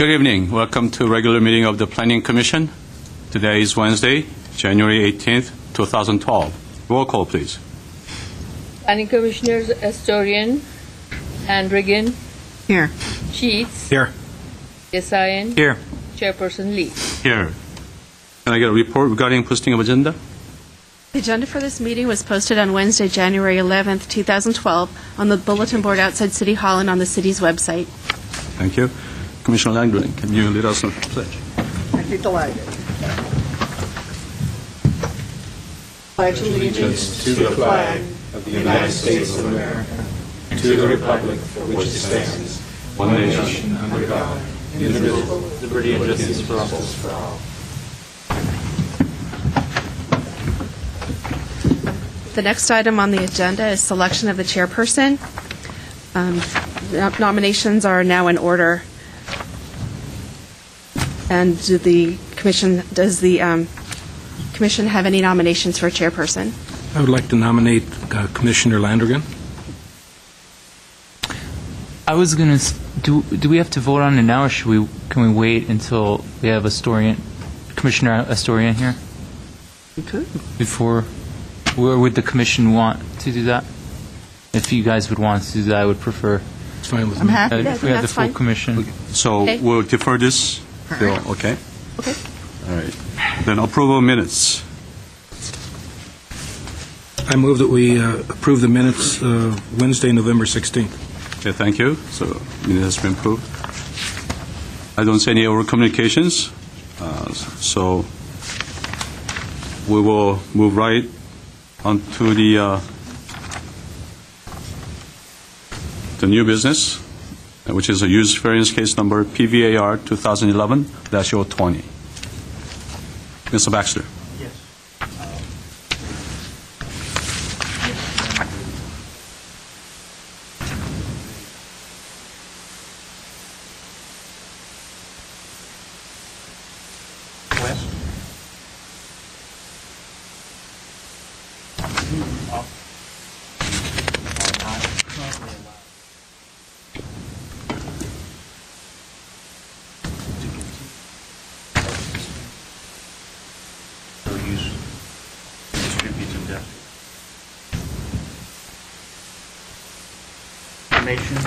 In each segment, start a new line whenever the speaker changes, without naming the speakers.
Good evening. Welcome to regular meeting of the Planning Commission. Today is Wednesday, January 18th, 2012. Roll call, please.
Planning Commissioners Astorian, Andrigan,
Here.
Sheets,
Here.
Yesayan,
Here.
Chairperson Lee.
Here. Can I get a report regarding posting of agenda?
The agenda for this meeting was posted on Wednesday, January 11th, 2012, on the bulletin board outside City Hall and on the city's website.
Thank you. Commissioner Langren, can you lead us on the pledge?
I'd be delighted. Pledge allegiance to the flag of the United States of America, and to the republic for which it stands, one nation, under God, indivisible, with liberty and justice for all.
The next item on the agenda is selection of the chairperson. Nominations are now in order. And does the commission have any nominations for a chairperson?
I would like to nominate Commissioner Landrigan.
I was going to. Do we have to vote on it now, or can we wait until we have Commissioner Astorian here?
You could.
Before, or would the commission want to do that? If you guys would want to do that, I would prefer.
It's fine with
I'm
me.
happy.
If we have the full
fine.
commission.
Okay. So
Okay.
we'll defer this. Till, okay.
Okay.
All right. Then approval of minutes.
I move that we approve the minutes Wednesday, November 16th.
Okay, thank you. So minute has been approved. I don't see any over communications, so we will move right on to the new business, which is a use variance case number PVAR 2011-020. Mr. Baxter.
Yes. West. Information.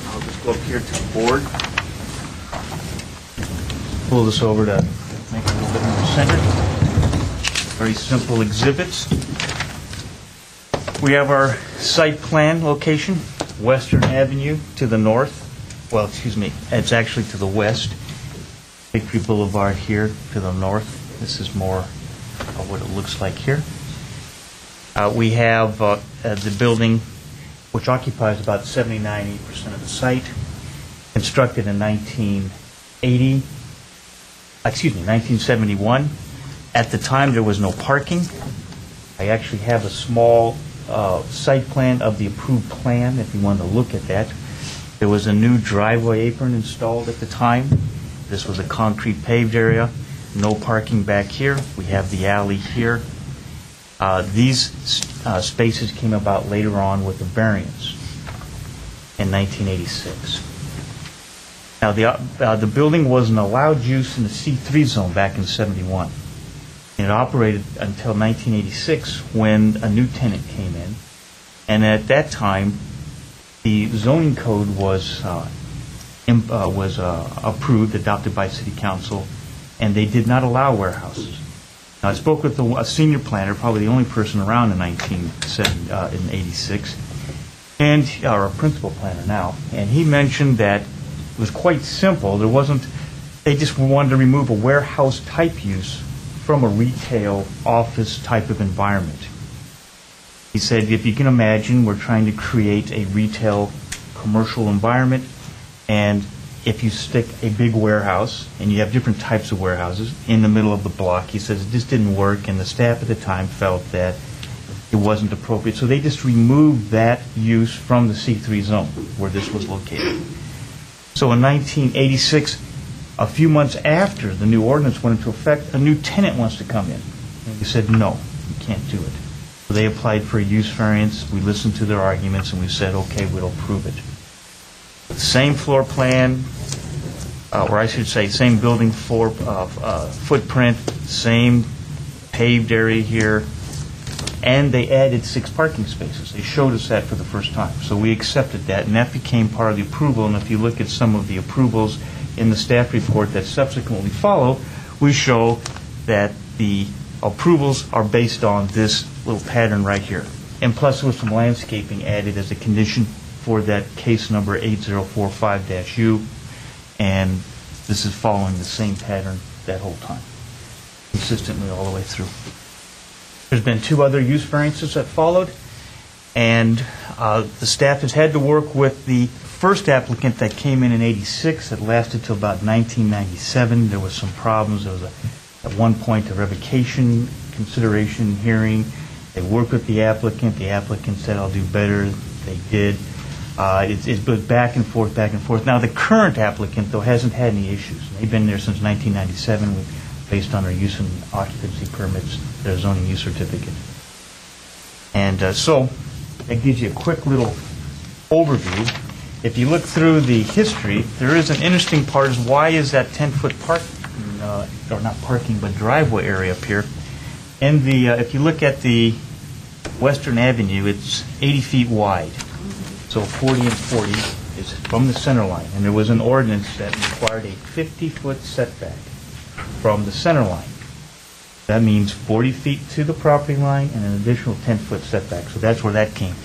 I'll just go up here to the board. Pull this over to make it a little bit more centered. Very simple exhibits. We have our site plan location, Western Avenue to the north. Well, excuse me, it's actually to the west. Victory Boulevard here to the north. This is more of what it looks like here. We have the building, which occupies about 79% of the site, constructed in 1971. At the time, there was no parking. I actually have a small site plan of the approved plan, if you want to look at that. There was a new driveway apron installed at the time. This was a concrete paved area. No parking back here. We have the alley here. These spaces came about later on with the variance in 1986. Now, the building wasn't allowed use in the C3 zone back in 71. And it operated until 1986 when a new tenant came in. And at that time, the zoning code was approved, adopted by City Council, and they did not allow warehouses. Now, I spoke with a senior planner, probably the only person around in 1986, or a principal planner now, and he mentioned that it was quite simple. They just wanted to remove a warehouse type use from a retail office type of environment. He said, if you can imagine, we're trying to create a retail commercial environment, and if you stick a big warehouse, and you have different types of warehouses, in the middle of the block, he says it just didn't work, and the staff at the time felt that it wasn't appropriate. So they just removed that use from the C3 zone where this was located. So in 1986, a few months after the new ordinance went into effect, a new tenant wants to come in. And he said, no, you can't do it. So they applied for a use variance. We listened to their arguments, and we said, okay, we'll approve it. The same floor plan, or I should say, same building floor footprint, same paved area here, and they added 6 parking spaces. They showed us that for the first time. So we accepted that, and that became part of the approval. And if you look at some of the approvals in the staff report that subsequently follow, we show that the approvals are based on this little pattern right here. And plus, there was some landscaping added as a condition for that case number 8045-U, and this is following the same pattern that whole time, consistently all the way through. There's been 2 other use variances that followed, and the staff has had to work with the first applicant that came in '86 that lasted till about 1997. There was some problems. There was at one point a revocation consideration hearing. They worked with the applicant. The applicant said, "I'll do better." They did. It goes back and forth, back and forth. Now, the current applicant, though, hasn't had any issues. They've been there since 1997, based on their use and occupancy permits, their zoning use certificate. And so that gives you a quick little overview. If you look through the history, there is an interesting part is why is that 10-foot or not parking, but driveway area up here. And if you look at the Western Avenue, it's 80 feet wide. So 40 and 40 is from the center line. And there was an ordinance that required a 50-foot setback from the center line. That means 40 feet to the property line and an additional 10-foot setback. So that's where that came.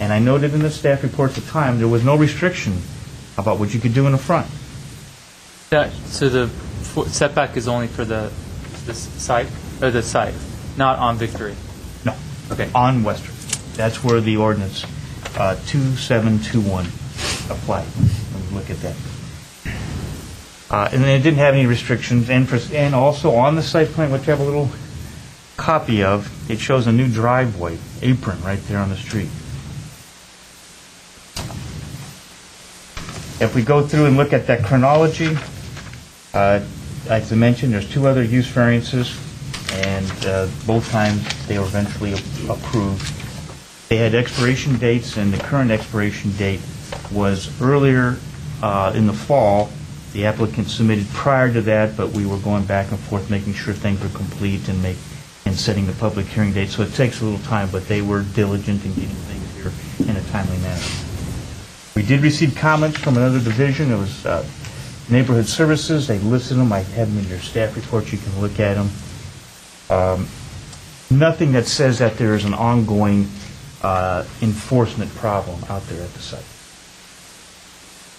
And I noted in the staff report at the time, there was no restriction about what you could do in the front.
So the setback is only for the site, or the site, not on Victory?
No.
Okay.
On Western. That's where the ordinance 2721 applied. When you look at that. And then it didn't have any restrictions. And also on the site plan, which I have a little copy of, it shows a new driveway apron right there on the street. If we go through and look at that chronology, as I mentioned, there's 2 other use variances, and both times they were eventually approved. They had expiration dates, and the current expiration date was earlier in the fall. The applicant submitted prior to that, but we were going back and forth, making sure things were complete and setting the public hearing date. So it takes a little time, but they were diligent in getting things here in a timely manner. We did receive comments from another division. It was Neighborhood Services. They listed them. I have them in your staff report. You can look at them. Nothing that says that there is an ongoing enforcement problem out there at the site.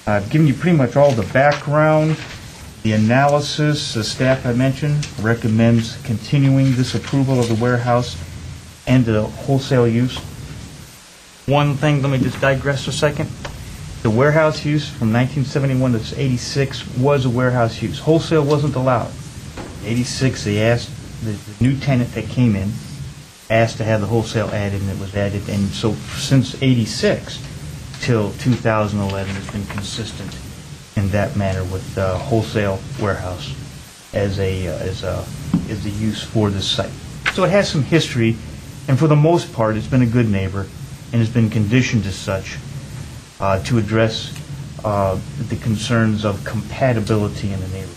I've given you pretty much all the background. The analysis, the staff I mentioned, recommends continuing this approval of the warehouse and the wholesale use. One thing, let me just digress a second. The warehouse use from 1971 to 86 was a warehouse use. Wholesale wasn't allowed. 86, they asked, the new tenant that came in asked to have the wholesale added, and it was added. And so since 86 till 2011, it's been consistent in that manner with the wholesale warehouse as a use for this site. So it has some history, and for the most part, it's been a good neighbor, and has been conditioned as such to address the concerns of compatibility in the neighborhood.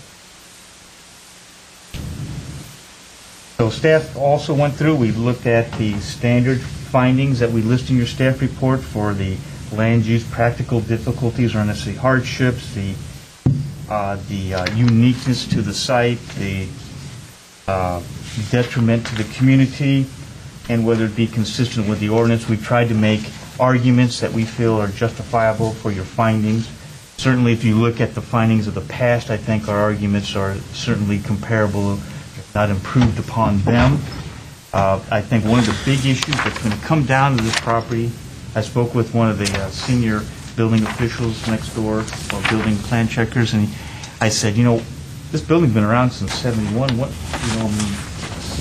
So staff also went through, we looked at the standard findings that we list in your staff report for the land use practical difficulties or unnecessary hardships, the uniqueness to the site, the detriment to the community, and whether it be consistent with the ordinance. We've tried to make arguments that we feel are justifiable for your findings. Certainly, if you look at the findings of the past, I think our arguments are certainly comparable, if not improved upon them. I think one of the big issues that's going to come down to this property, I spoke with one of the senior building officials next door, or building plan checkers, and I said, this building's been around since '71.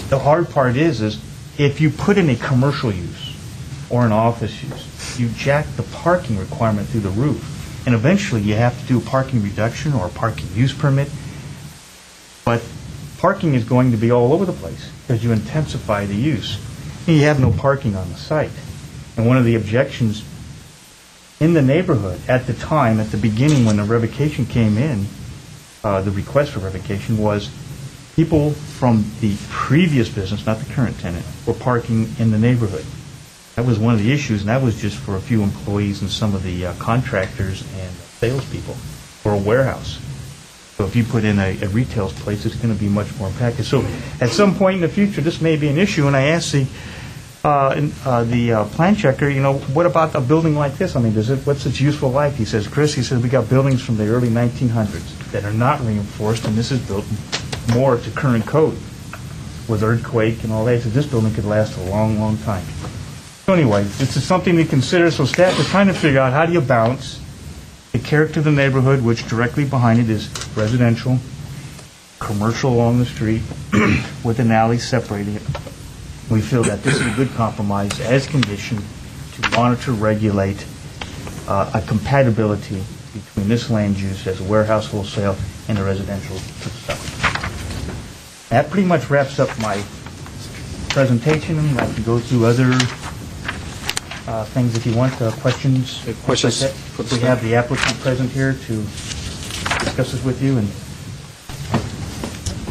The hard part is if you put in a commercial use or an office use, you jack the parking requirement through the roof, and eventually you have to do a parking reduction or a parking use permit. But parking is going to be all over the place because you intensify the use, and you have no parking on the site. And one of the objections in the neighborhood at the time, at the beginning when the revocation came in, the request for revocation was people from the previous business, not the current tenant, were parking in the neighborhood. That was one of the issues, and that was just for a few employees and some of the contractors and salespeople for a warehouse. So if you put in a retail place, it's going to be much more impacted. So at some point in the future, this may be an issue, and I asked the plan checker, what about a building like this? I mean, what's its useful life? He says, Chris, we got buildings from the early 1900s that are not reinforced, and this is built more to current code with earthquake and all that. So this building could last a long, long time. So anyway, this is something to consider. So staff is trying to figure out how do you balance the character of the neighborhood, which directly behind it is residential, commercial along the street, with an alley separating it. We feel that this is a good compromise as conditioned to monitor, regulate a compatibility between this land use as a warehouse wholesale and a residential stuff. That pretty much wraps up my presentation. I'd like to go through other things if you want, questions.
Questions?
We have the applicant present here to discuss this with you. And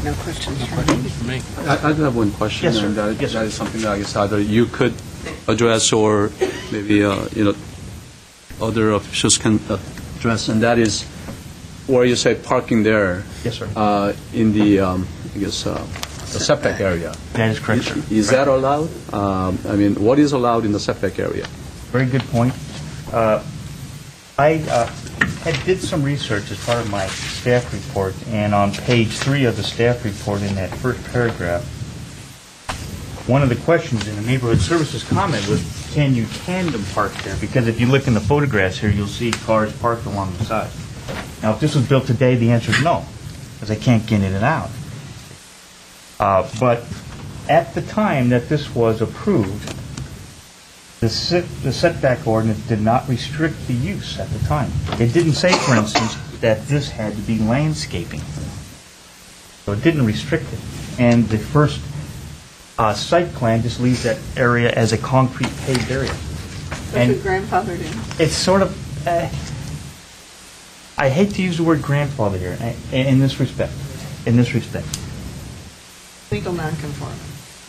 no questions from me.
I do have one question.
Yes, sir.
And that
Yes, sir.
is something that I guess either you could address or maybe other officials can address, and that is where you say parking there.
Yes, sir.
In the the setback area.
That is correct, sir.
Is that allowed? I mean, what is allowed in the setback area?
Very good point. I did some research as part of my staff report, and on page 3 of the staff report in that first paragraph, one of the questions in the neighborhood services comment was, can you tandem park there? Because if you look in the photographs here, you'll see cars parked along the side. Now, if this was built today, the answer is no, because they can't get in and out. But at the time that this was approved, the setback ordinance did not restrict the use at the time. It didn't say, for instance, that this had to be landscaping. So it didn't restrict it. And the first site plan just leaves that area as a concrete paved area.
That's what grandfathered in.
It's sort of, I hate to use the word grandfather here in this respect.
Legal nonconforming.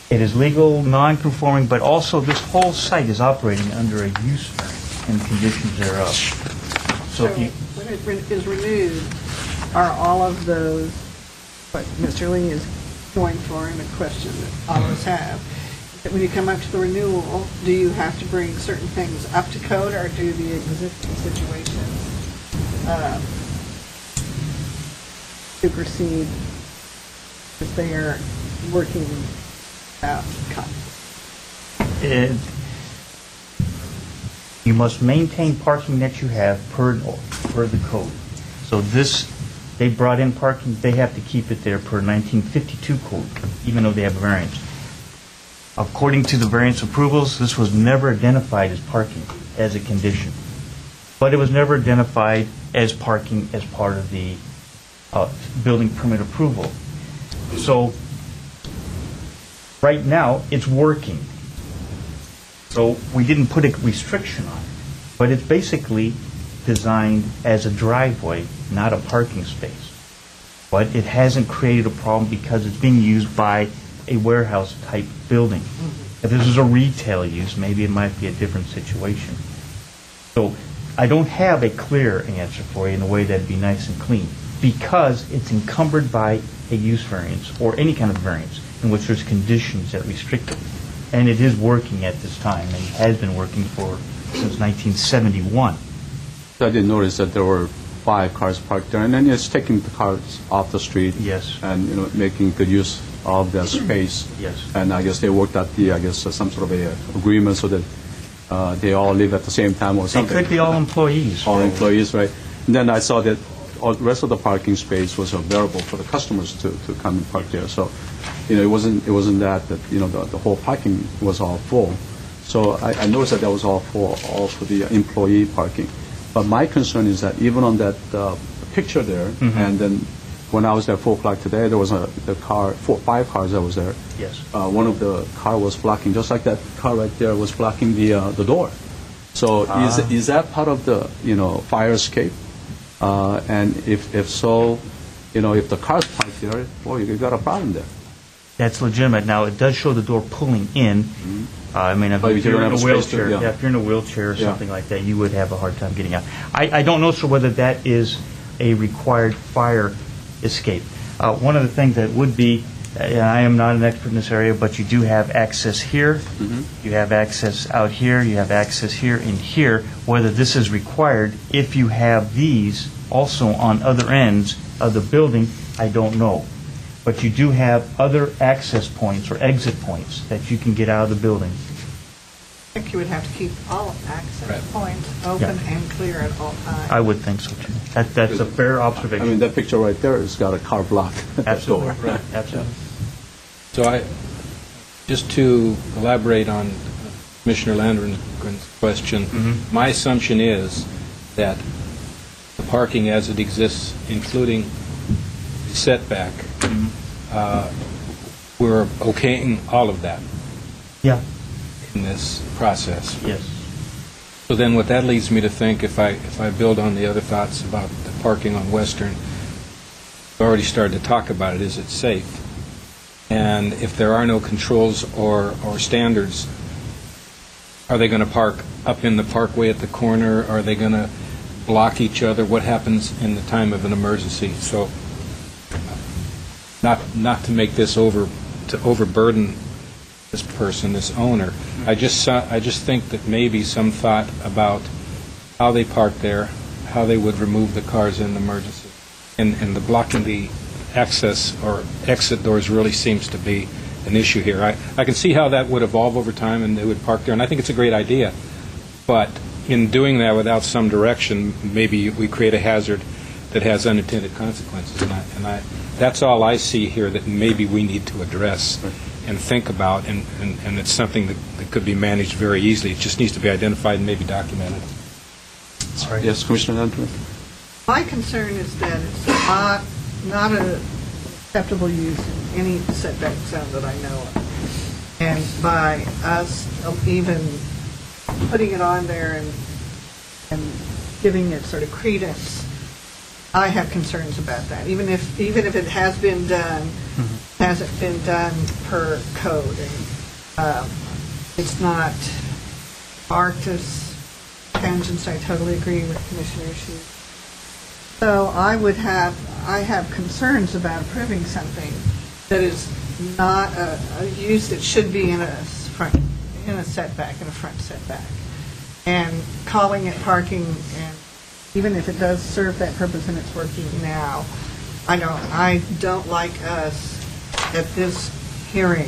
It is legal, non-conforming, but also this whole site is operating under a use variance and conditions thereof. So if you,
when it is renewed, are all of those, what Mr. Lee is going for, and a question that all of us have, that when you come up to the renewal, do you have to bring certain things up to code, or do the existing situations supersede if they are working out?
you must maintain parking that you have per the code. So this, they brought in parking, they have to keep it there per 1952 code, even though they have a variance. According to the variance approvals, this was never identified as parking as a condition. But it was never identified as parking as part of the building permit approval. So right now, it's working. So we didn't put a restriction on it, but it's basically designed as a driveway, not a parking space. But it hasn't created a problem because it's being used by a warehouse-type building. If this is a retail use, maybe it might be a different situation. So I don't have a clear answer for you in a way that'd be nice and clean, because it's encumbered by a use variance or any kind of variance in which there's conditions that restrict it. And it is working at this time, and it has been working since 1971.
I did notice that there were 5 cars parked there, and then it's taking the cars off the street.
Yes.
And making good use of that space.
Yes.
And I guess they worked out some sort of a agreement so that they all live at the same time or
They
something.
could be all employees.
All employees, right? And then I saw that all the rest of the parking space was available for the customers to come and park there. So, it wasn't that the whole parking was all full. So I noticed that was all full, all for the employee parking. But my concern is that even on that picture there, and then when I was there at 4 o'clock today, there was 5 cars that was there.
Yes.
One of the car was blocking, just like that car right there was blocking the door. So is that part of the fire escape? And if so, if the car's parked there, boy, you got a problem there.
That's legitimate. Now, it does show the door pulling in. I mean, if
But if you
you're
don't
in a
have a space to-
wheelchair,
yeah.
if you're in a wheelchair or
Yeah.
something like that, you would have a hard time getting out. I don't know, sir, whether that is a required fire escape. One of the things that would be, I am not an expert in this area, but you do have access here, you have access out here, you have access here and here. Whether this is required, if you have these also on other ends of the building, I don't know. But you do have other access points or exit points that you can get out of the building.
I think you would have to keep all access points open and clear at all times.
I would think so, too. That's a fair
I
observation.
mean, that picture right there has got a car block at the
Absolutely.
door.
Absolutely.
So just to elaborate on Commissioner Landgren's question, my assumption is that the parking as it exists, including the setback, we're okaying all of that
Yeah,
in this process.
yes.
So then what that leads me to think, if I build on the other thoughts about the parking on Western, we've already started to talk about it, is it safe? And if there are no controls or standards, are they going to park up in the parkway at the corner? Are they going to block each other? What happens in the time of an emergency? So not to make this to overburden this person, this owner. I just think that maybe some thought about how they park there, how they would remove the cars in an emergency, and the blocking the access or exit doors really seems to be an issue here. I can see how that would evolve over time, and they would park there, and I think it's a great idea. But in doing that without some direction, maybe we create a hazard that has unintended consequences, and that's all I see here that maybe we need to address and think about, and it's something that could be managed very easily. It just needs to be identified and maybe documented.
Yes, Commissioner Landry?
My concern is that it's not an acceptable use in any setback zone that I know of. And by us even putting it on there and giving it sort of credence, I have concerns about that. Even if it has been done, hasn't been done per code. And it's not marked as tangents. I totally agree with Commissioner Shue. So I have concerns about approving something that is not a use that should be in a setback, in a front setback. And calling it parking, and even if it does serve that purpose and it's working now, I don't like us at this hearing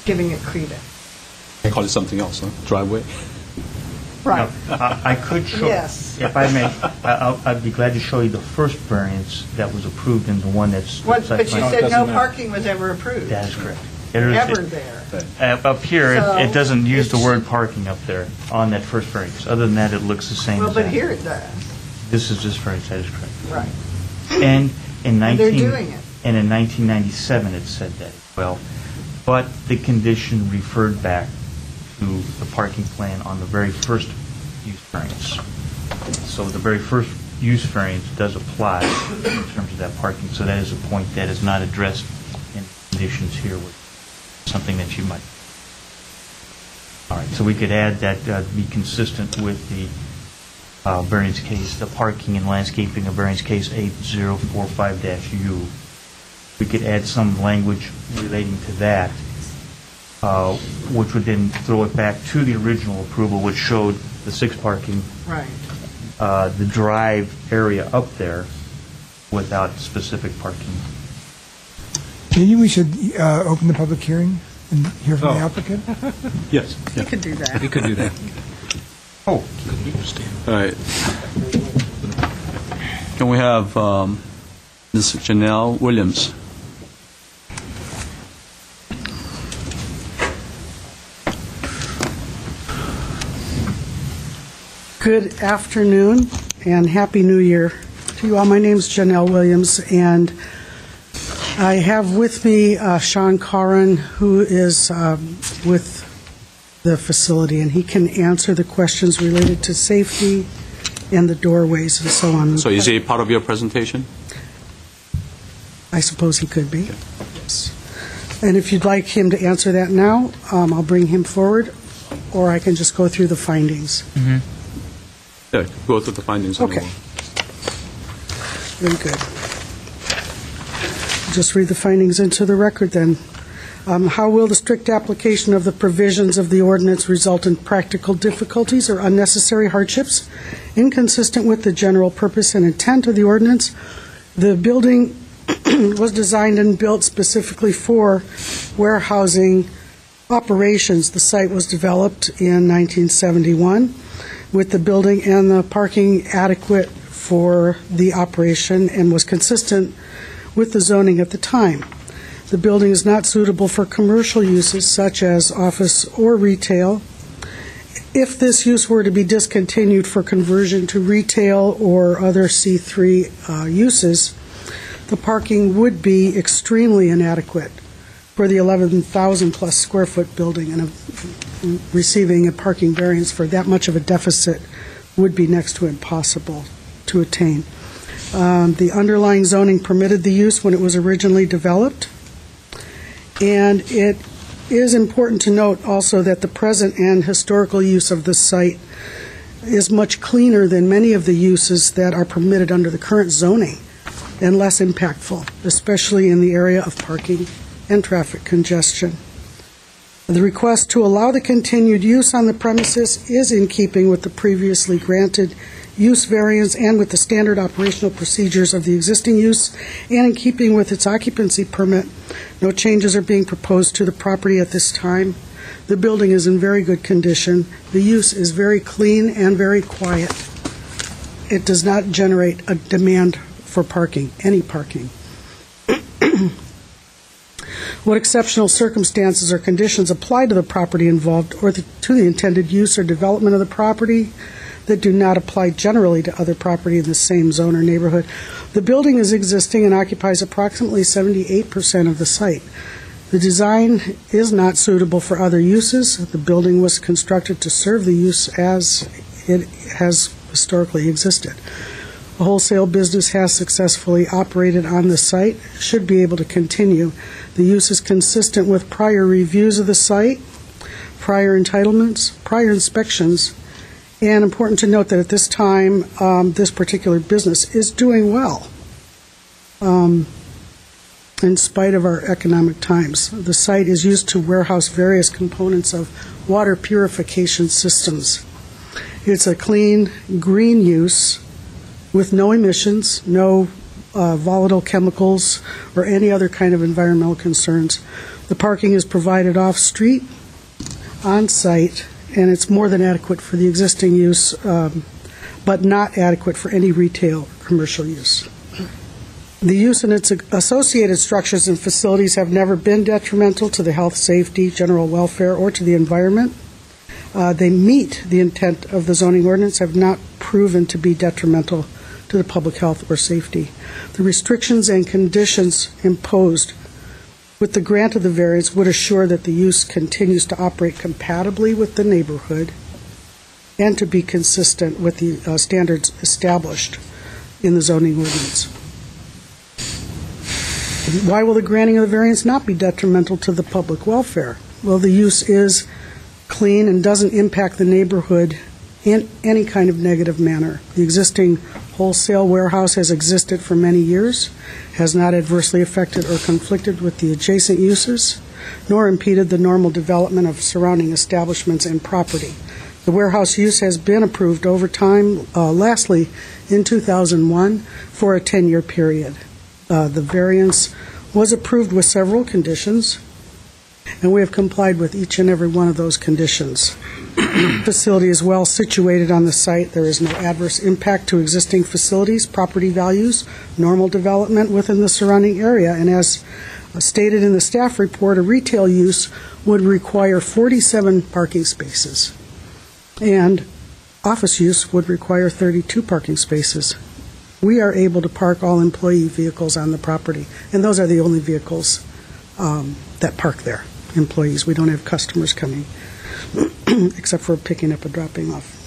giving it credence.
Call it something else, huh? Driveway?
Right.
I could show,
Yes.
if I may, I'd be glad to show you the first variance that was approved and the one that's...
But you
it
said
doesn't
no
matter.
parking was ever approved.
That is correct.
Ever there.
Up here,
So,
it doesn't use the
it's-
word parking up there on that first variance. Other than that, it looks the same
Well,
as
but
that.
here it does.
This is this variance, that is correct.
Right.
And in
And they're doing it.
And in 1997, it said that as well. But the condition referred back to the parking plan on the very first use variance. So the very first use variance does apply in terms of that parking. So that is a point that is not addressed in conditions here with something that you might. All right, so we could add that be consistent with the variance case, the parking and landscaping of variance case 8045-U. We could add some language relating to that, which would then throw it back to the original approval, which showed the 6 parking,
Right.
the drive area up there without specific parking.
Maybe we should open the public hearing and hear from the applicant?
Yes.
You could do that.
We could do that.
Oh,
All right. Can we have Ms. Janelle Williams?
Good afternoon and Happy New Year to you all. My name's Janelle Williams, and I have with me Sean Corrin, who is with the facility, and he can answer the questions related to safety and the doorways and so on.
So is he part of your presentation?
I suppose he could be. Yes. And if you'd like him to answer that now, I'll bring him forward, or I can just go through the findings.
Yeah, go through the findings. and
Okay.
we'll-
Very good. Just read the findings into the record then. How will the strict application of the provisions of the ordinance result in practical difficulties or unnecessary hardships inconsistent with the general purpose and intent of the ordinance? The building was designed and built specifically for warehousing operations. The site was developed in 1971 with the building and the parking adequate for the operation and was consistent with the zoning at the time. The building is not suitable for commercial uses such as office or retail. If this use were to be discontinued for conversion to retail or other C3 uses, the parking would be extremely inadequate for the 11,000-plus square foot building, and receiving a parking variance for that much of a deficit would be next to impossible to attain. The underlying zoning permitted the use when it was originally developed, and it is important to note also that the present and historical use of the site is much cleaner than many of the uses that are permitted under the current zoning and less impactful, especially in the area of parking and traffic congestion. The request to allow the continued use on the premises is in keeping with the previously granted use variance and with the standard operational procedures of the existing use, and in keeping with its occupancy permit. No changes are being proposed to the property at this time. The building is in very good condition. The use is very clean and very quiet. It does not generate a demand for parking, any parking. What exceptional circumstances or conditions apply to the property involved or to the intended use or development of the property that do not apply generally to other property in the same zone or neighborhood? The building is existing and occupies approximately 78% of the site. The design is not suitable for other uses. The building was constructed to serve the use as it has historically existed. A wholesale business has successfully operated on the site, should be able to continue. The use is consistent with prior reviews of the site, prior entitlements, prior inspections, and important to note that at this time, this particular business is doing well. In spite of our economic times, the site is used to warehouse various components of water purification systems. It's a clean, green use with no emissions, no volatile chemicals, or any other kind of environmental concerns. The parking is provided off-street, on-site, and it's more than adequate for the existing use, but not adequate for any retail or commercial use. The use and its associated structures and facilities have never been detrimental to the health, safety, general welfare, or to the environment. They meet the intent of the zoning ordinance, have not proven to be detrimental to the public health or safety. The restrictions and conditions imposed with the grant of the variance would assure that the use continues to operate compatibly with the neighborhood and to be consistent with the standards established in the zoning ordinance. Why will the granting of the variance not be detrimental to the public welfare? Well, the use is clean and doesn't impact the neighborhood in any kind of negative manner. The existing wholesale warehouse has existed for many years, has not adversely affected or conflicted with the adjacent uses, nor impeded the normal development of surrounding establishments and property. The warehouse use has been approved over time, lastly in 2001, for a 10-year period. The variance was approved with several conditions, and we have complied with each and every one of those conditions. The facility is well situated on the site. There is no adverse impact to existing facilities, property values, normal development within the surrounding area, and as stated in the staff report, a retail use would require 47 parking spaces, and office use would require 32 parking spaces. We are able to park all employee vehicles on the property, and those are the only vehicles that park there, employees. We don't have customers coming, except for picking up and dropping off.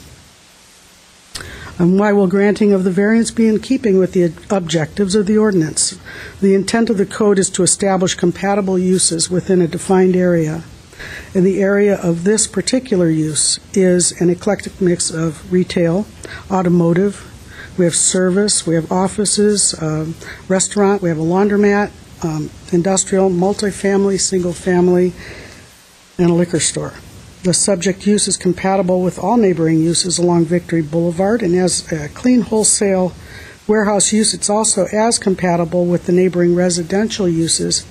And why will granting of the variance be in keeping with the objectives of the ordinance? The intent of the code is to establish compatible uses within a defined area. And the area of this particular use is an eclectic mix of retail, automotive, we have service, we have offices, restaurant, we have a laundromat, industrial, multifamily, single-family, and a liquor store. The subject use is compatible with all neighboring uses along Victory Boulevard, and as a clean wholesale warehouse use, it's also as compatible with the neighboring residential uses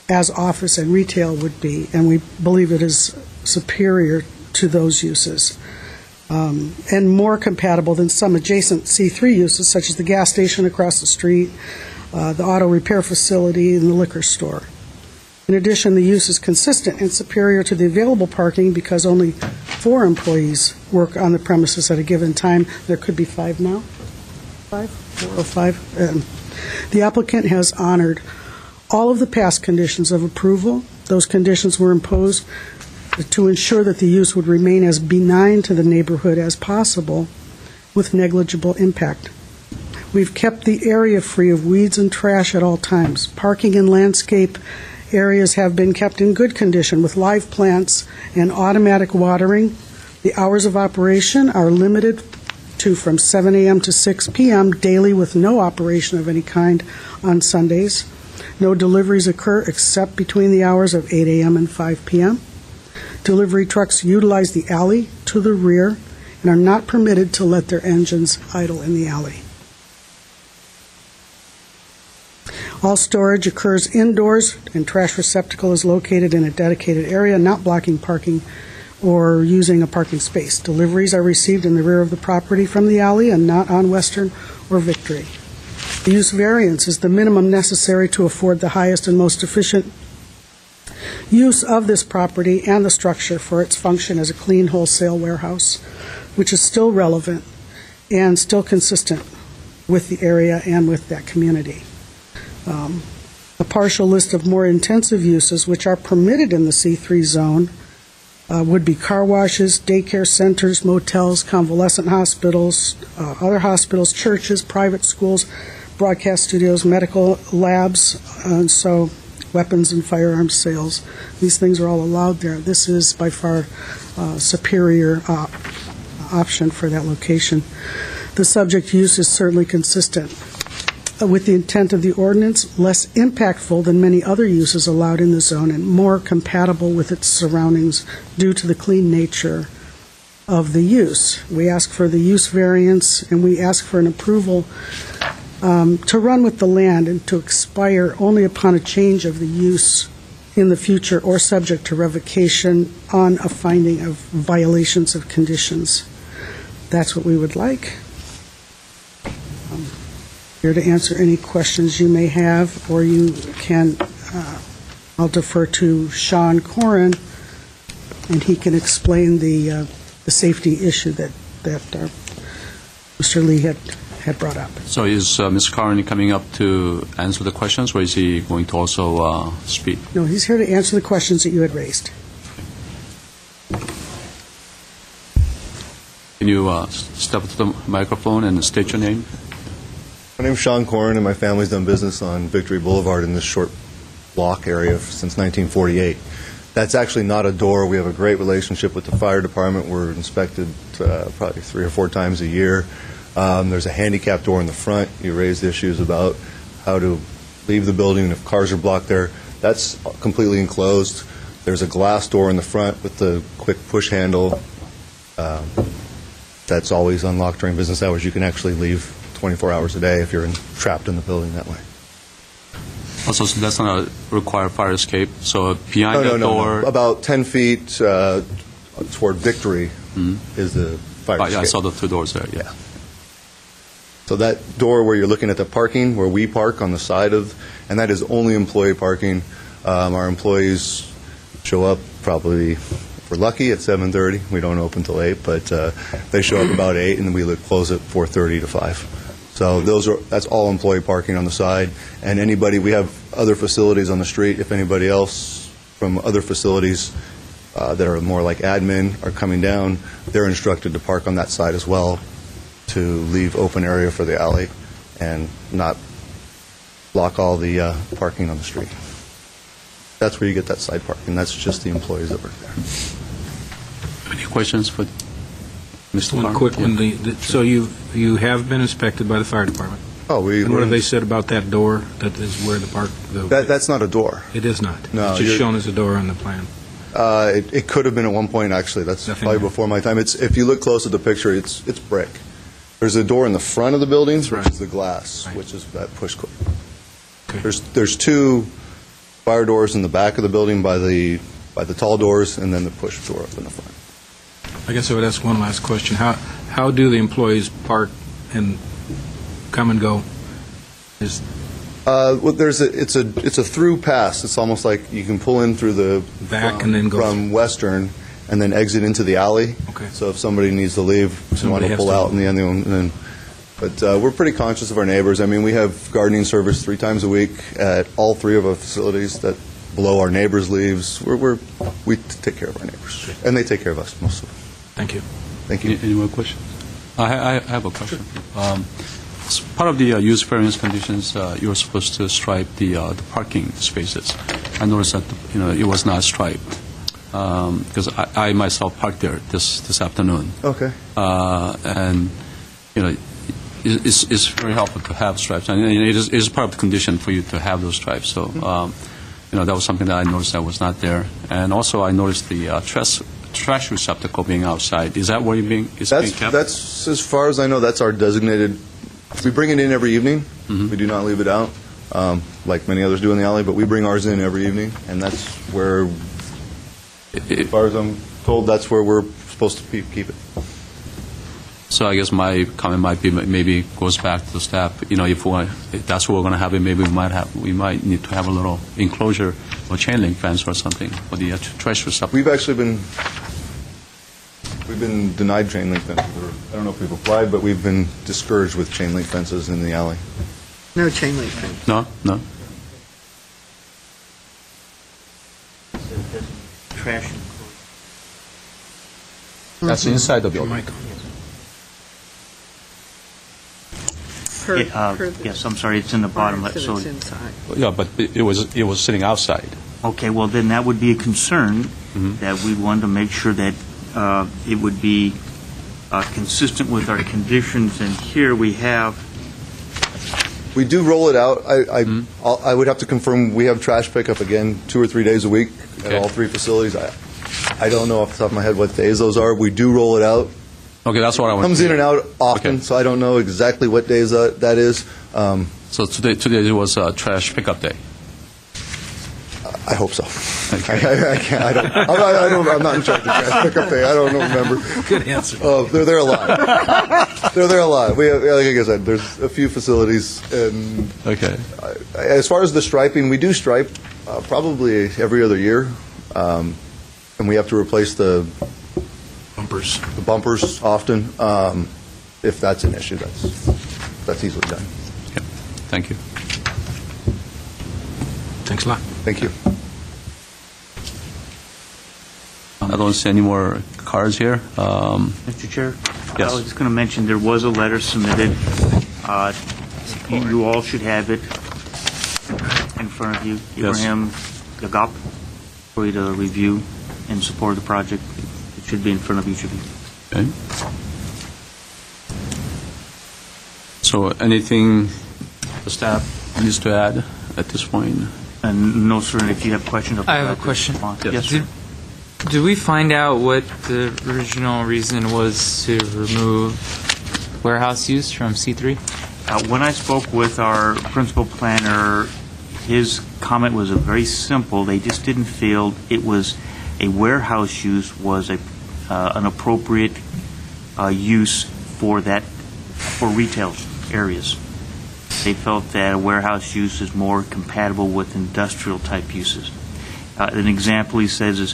as office and retail would be, and we believe it is superior to those uses. And more compatible than some adjacent C3 uses, such as the gas station across the street, the auto repair facility, and the liquor store. In addition, the use is consistent and superior to the available parking because only 4 employees work on the premises at a given time. There could be 5 now? 5? 4 or 5? The applicant has honored all of the past conditions of approval. Those conditions were imposed to ensure that the use would remain as benign to the neighborhood as possible with negligible impact. We've kept the area free of weeds and trash at all times. Parking and landscape areas have been kept in good condition with live plants and automatic watering. The hours of operation are limited to from 7 a.m. to 6 p.m. daily with no operation of any kind on Sundays. No deliveries occur except between the hours of 8 a.m. and 5 p.m. Delivery trucks utilize the alley to the rear and are not permitted to let their engines idle in the alley. All storage occurs indoors, and trash receptacle is located in a dedicated area, not blocking parking or using a parking space. Deliveries are received in the rear of the property from the alley and not on Western or Victory. The use variance is the minimum necessary to afford the highest and most efficient use of this property and the structure for its function as a clean wholesale warehouse, which is still relevant and still consistent with the area and with that community. A partial list of more intensive uses which are permitted in the C3 zone would be car washes, daycare centers, motels, convalescent hospitals, other hospitals, churches, private schools, broadcast studios, medical labs, and so weapons and firearms sales. These things are all allowed there. This is by far superior option for that location. The subject use is certainly consistent with the intent of the ordinance, less impactful than many other uses allowed in the zone, and more compatible with its surroundings due to the clean nature of the use. We ask for the use variance, and we ask for an approval to run with the land and to expire only upon a change of the use in the future or subject to revocation on a finding of violations of conditions. That's what we would like. Here to answer any questions you may have, or you can, I'll defer to Sean Corrin, and he can explain the safety issue that Mr. Lee had brought up.
So is Mr. Corrin coming up to answer the questions, or is he going to also speak?
No, he's here to answer the questions that you had raised.
Can you step up to the microphone and state your name?
My name's Sean Corrin, and my family's done business on Victory Boulevard in this short block area since 1948. That's actually not a door. We have a great relationship with the fire department. We're inspected probably 3 or 4 times a year. There's a handicap door in the front. You raised issues about how to leave the building if cars are blocked there. That's completely enclosed. There's a glass door in the front with the quick push handle. That's always unlocked during business hours. You can actually leave 24 hours a day if you're trapped in the building that way.
Also, so that's not a required fire escape. So behind the door...
No. About 10 feet toward Victory is the fire escape.
Yeah, I saw the 2 doors there, yeah.
So that door where you're looking at the parking, where we park on the side of, and that is only employee parking. Our employees show up probably, if we're lucky, at 7:30. We don't open till 8, but they show up about 8, and we close at 4:30 to 5. So that's all employee parking on the side. And anybody, we have other facilities on the street. If anybody else from other facilities that are more like admin are coming down, they're instructed to park on that side as well. to leave open area for the alley and not block all the parking on the street. That's where you get that side parking. That's just the employees that work there.
Any questions for Mr.
One
Carr?
quick one.
Yeah.
So you have been inspected by the fire department?
Oh,
And what have they said about that door that is where the park...
That's not a door.
It is not?
No,
It's just shown as a door on the plan?
It could have been at one point, actually. That's
Nothing
probably
there.
before my time. If you look close at the picture, it's brick. There's a door in the front of the building,
That's right.
which is the glass,
Right.
which is that push clip.
Okay.
There's two fire doors in the back of the building by the tall doors, and then the push door up in the front.
I guess I would ask one last question. How do the employees park and come and go?
Well, it's a through pass. It's almost like you can pull in through the
Back and then go
from Western and then exit into the alley.
Okay.
So if somebody needs to leave, they want
Somebody
to
has
pull
to
out in the end. But we're pretty conscious of our neighbors. I mean, we have gardening service 3 times a week at all 3 of our facilities that blow our neighbors' leaves. We take care of our neighbors, and they take care of us most of them.
Thank you.
Thank you.
Any more questions? I have a question. As part of the use variance conditions, you were supposed to stripe the parking spaces. I noticed that it was not striped because I myself parked there this afternoon.
Okay.
And it's very helpful to have stripes, and it is part of the condition for you to have those stripes. So that was something that I noticed that was not there. And also I noticed the trash receptacle being outside. Is that where being kept?
That's as far as I know. That's our designated. We bring it in every evening.
Mm-hmm.
We do not leave it out, like many others do in the alley. But we bring ours in every evening, and that's where, as far as I'm told, that's where we're supposed to keep it.
So I guess my comment might be maybe goes back to the staff. If that's what we're going to have it, maybe we might need to have a little enclosure or chain link fence or something for the trash receptacle.
We've actually been denied chain link fences. I don't know if we've applied, but we've been discouraged with chain link fences in the alley.
No chain link fence.
No.
Trash.
That's inside the building.
Yes, I'm sorry, it's in the bottom. So,
It's inside.
Yeah, but it was sitting outside.
okay, well, then that would be a concern that we wanted to make sure that it would be consistent with our conditions. And here we have,
We do roll it out. I would have to confirm. We have trash pickup again 2 or 3 days a week at
Okay.
all 3 facilities. I don't know off the top of my head what days those are. We do roll it out.
Okay, that's what I want.
Comes in and out often,
Okay.
so I don't know exactly what days that is.
So today it was trash pickup day.
I hope so.
Okay.
I can't. I'm not in charge of trash pickup day. I don't remember.
Good answer.
They're there a lot. They're there a lot. We have, like I said, there's a few facilities, and
Okay.
as far as the striping, we do stripe probably every other year, and we have to replace the bumpers often. If that's an issue, that's easily done.
Yep. Thank you.
Thanks a lot.
Thank you.
I don't see any more cards here.
Mr. Chair?
Yes.
I was just going to mention, there was a letter submitted. You all should have it in front of you.
Yes.
Ibrahim Gagap, for you to review and support the project. It should be in front of each of you.
Okay. So anything the staff needs to add at this point?
And no, sir, and if you have questions...
I have a question.
Yes, sir.
Did we find out what the original reason was to remove warehouse use from C3?
When I spoke with our principal planner, his comment was very simple. They just didn't feel it was a warehouse use was an appropriate use for retail areas. They felt that a warehouse use is more compatible with industrial type uses. An example he says is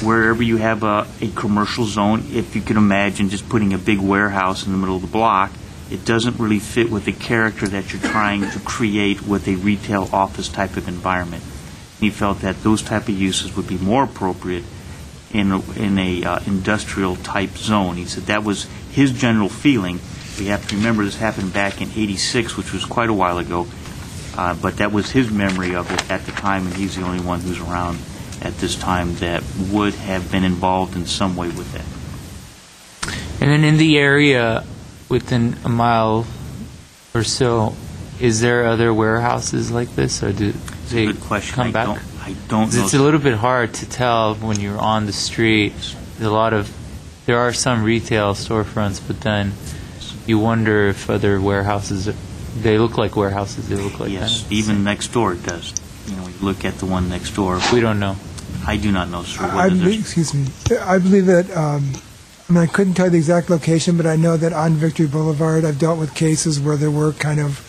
wherever you have a commercial zone, if you can imagine just putting a big warehouse in the middle of the block, it doesn't really fit with the character that you're trying to create with a retail office type of environment. He felt that those type of uses would be more appropriate in a industrial type zone. He said that was his general feeling. We have to remember this happened back in '86, which was quite a while ago, but that was his memory of it at the time, and he's the only one who's around at this time that would have been involved in some way with that.
And then in the area within a mile or so, is there other warehouses like this, or do they
Good question.
come back?
I don't know.
It's a little bit hard to tell when you're on the street. There are some retail storefronts, but then you wonder if other warehouses, they look like warehouses. They look like
Yes,
that.
even next door it does. You look at the one next door.
We don't know.
I do not know, sir.
I believe that, I couldn't tell you the exact location, but I know that on Victory Boulevard, I've dealt with cases where there were kind of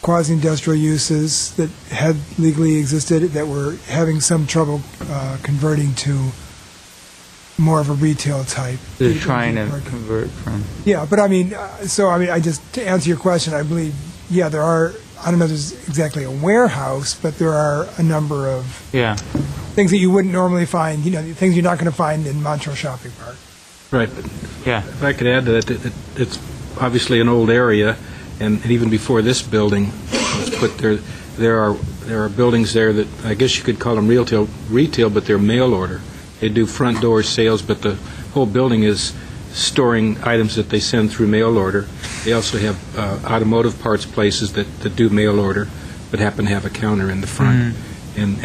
quasi-industrial uses that had legally existed that were having some trouble converting to more of a retail type.
They're trying to convert from.
Yeah, but I just, to answer your question, I believe, there are, I don't know if there's exactly a warehouse, but there are a number of things that you wouldn't normally find, things you're not going to find in Montrose Shopping Park.
Right.
Yeah.
If I could add to that, it's obviously an old area, and even before this building was put there, there are buildings there that I guess you could call them retail, but they're mail order. They do front door sales, but the whole building is storing items that they send through mail order. They also have automotive parts places that do mail order, but happen to have a counter in the front. And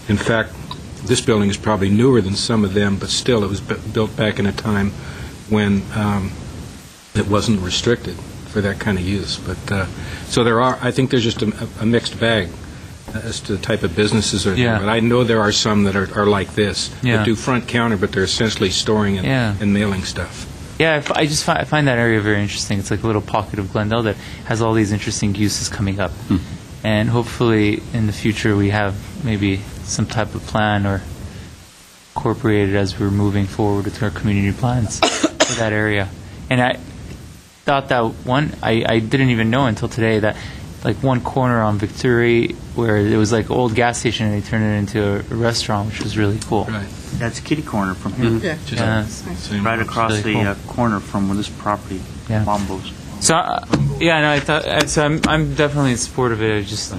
in fact, this building is probably newer than some of them, but still, it was built back in a time when it wasn't restricted for that kind of use. But so I think there's just a mixed bag as to the type of businesses that are there. But I know there are some that are like this, that do front counter, but they're essentially storing and mailing stuff.
Yeah, I find that area very interesting. It's like a little pocket of Glendale that has all these interesting uses coming up. And hopefully in the future we have maybe some type of plan or incorporated as we're moving forward with our community plans for that area. And I thought that I didn't even know until today that like one corner on Victory where it was like an old gas station and they turned it into a restaurant, which was really cool.
Right.
That's kitty corner from here. Right across
really
the corner from this property, Bombo's.
So I'm definitely in support of it. I was just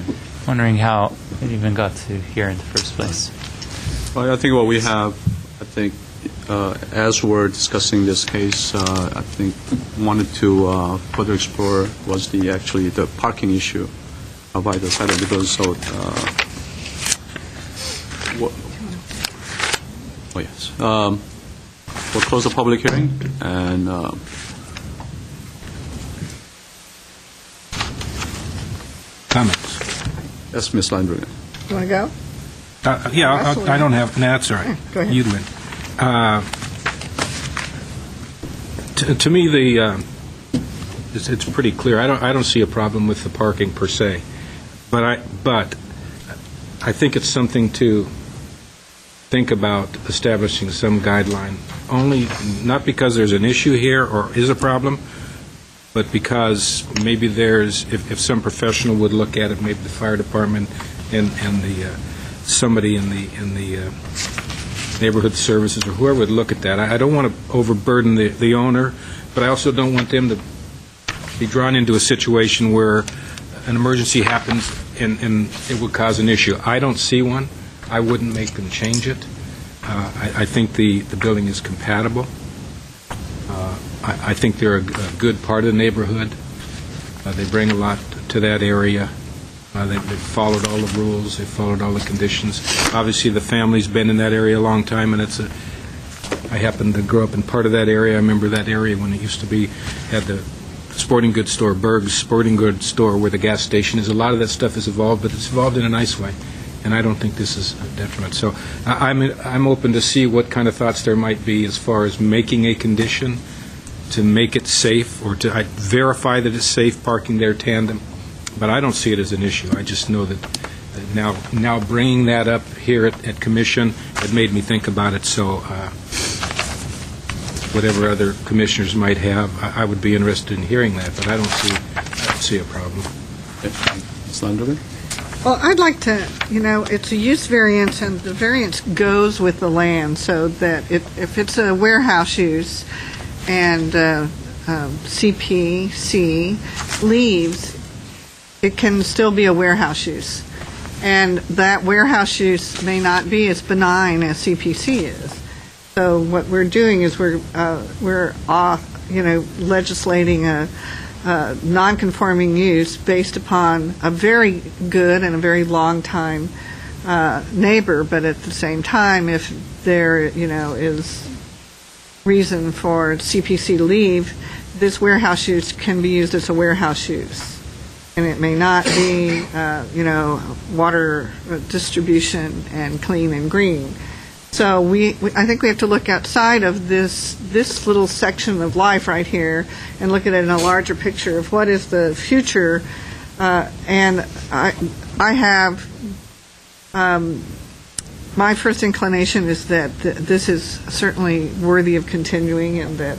wondering how it even got to here in the first place.
Well, I think what we have, as we're discussing this case, I think wanted to further explore was the parking issue by the side of the building. So, we'll close the public hearing and.
Comments?
Yes, Ms. Landrigan.
You want to go?
I don't have. No, that's all right.
Go ahead.
You'd win. To me, it's pretty clear. I don't see a problem with the parking per se, but I think it's something to think about establishing some guideline. Only not because there's an issue here or is a problem, but because maybe if some professional would look at it, maybe the fire department and somebody in the neighborhood services or whoever would look at that. I don't want to overburden the owner, but I also don't want them to be drawn into a situation where an emergency happens and it would cause an issue. I don't see one. I wouldn't make them change it. I think the building is compatible. I think they're a good part of the neighborhood. They bring a lot to that area. They've followed all the rules. They've followed all the conditions. Obviously, the family's been in that area a long time, and I happen to grow up in part of that area. I remember that area when it used to had the sporting goods store, Berg's sporting goods store, where the gas station is. A lot of that stuff has evolved, but it's evolved in a nice way, and I don't think this is a detriment. So I'm open to see what kind of thoughts there might be as far as making a condition to make it safe or to verify that it's safe parking there tandem. But I don't see it as an issue. I just know that now bringing that up here at Commission, it made me think about it. So whatever other commissioners might have, I would be interested in hearing that. But I don't see a problem.
Ms. Landrigan?
Well, I'd like to, it's a use variance, and the variance goes with the land, so that if it's a warehouse use and CPC leaves, it can still be a warehouse use. And that warehouse use may not be as benign as CPC is. So what we're doing is we're legislating a non-conforming use based upon a very good and a very long time neighbor, but at the same time, if there is reason for CPC to leave, this warehouse use can be used as a warehouse use. And it may not be, water distribution and clean and green. So I think we have to look outside of this little section of life right here and look at it in a larger picture of what is the future. And I have, my first inclination is that this is certainly worthy of continuing, and that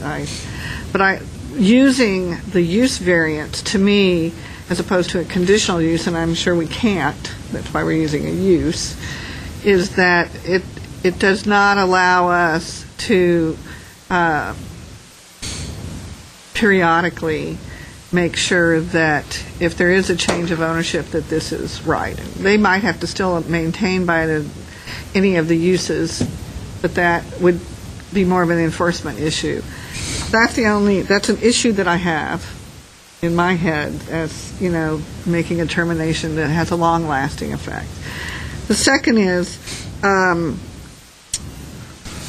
using the use variance, to me, as opposed to a conditional use, and I'm sure we can't, that's why we're using a use, is that it does not allow us to periodically make sure that if there is a change of ownership that this is right. They might have to still maintain by any of the uses, but that would be more of an enforcement issue. That's an issue that I have in my head as, making a termination that has a long-lasting effect. The second is,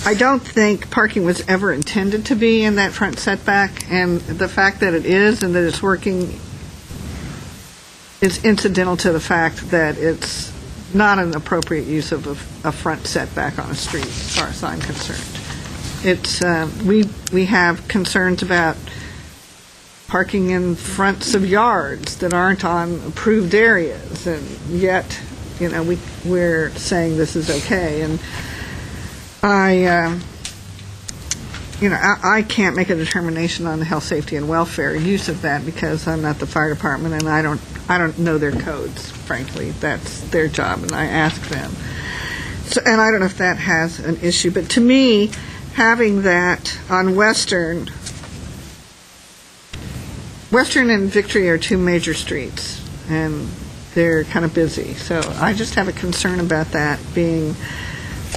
I don't think parking was ever intended to be in that front setback, and the fact that it is and that it's working is incidental to the fact that it's not an appropriate use of a front setback on a street, as far as I'm concerned. It's we have concerns about parking in fronts of yards that aren't on approved areas, and yet, we're saying this is okay. And I can't make a determination on the health, safety, and welfare use of that because I'm not the fire department, and I don't know their codes. Frankly, that's their job, and I ask them. So, and I don't know if that has an issue, but to me, having that on Western and Victory are two major streets, and they're kind of busy. So I just have a concern about that being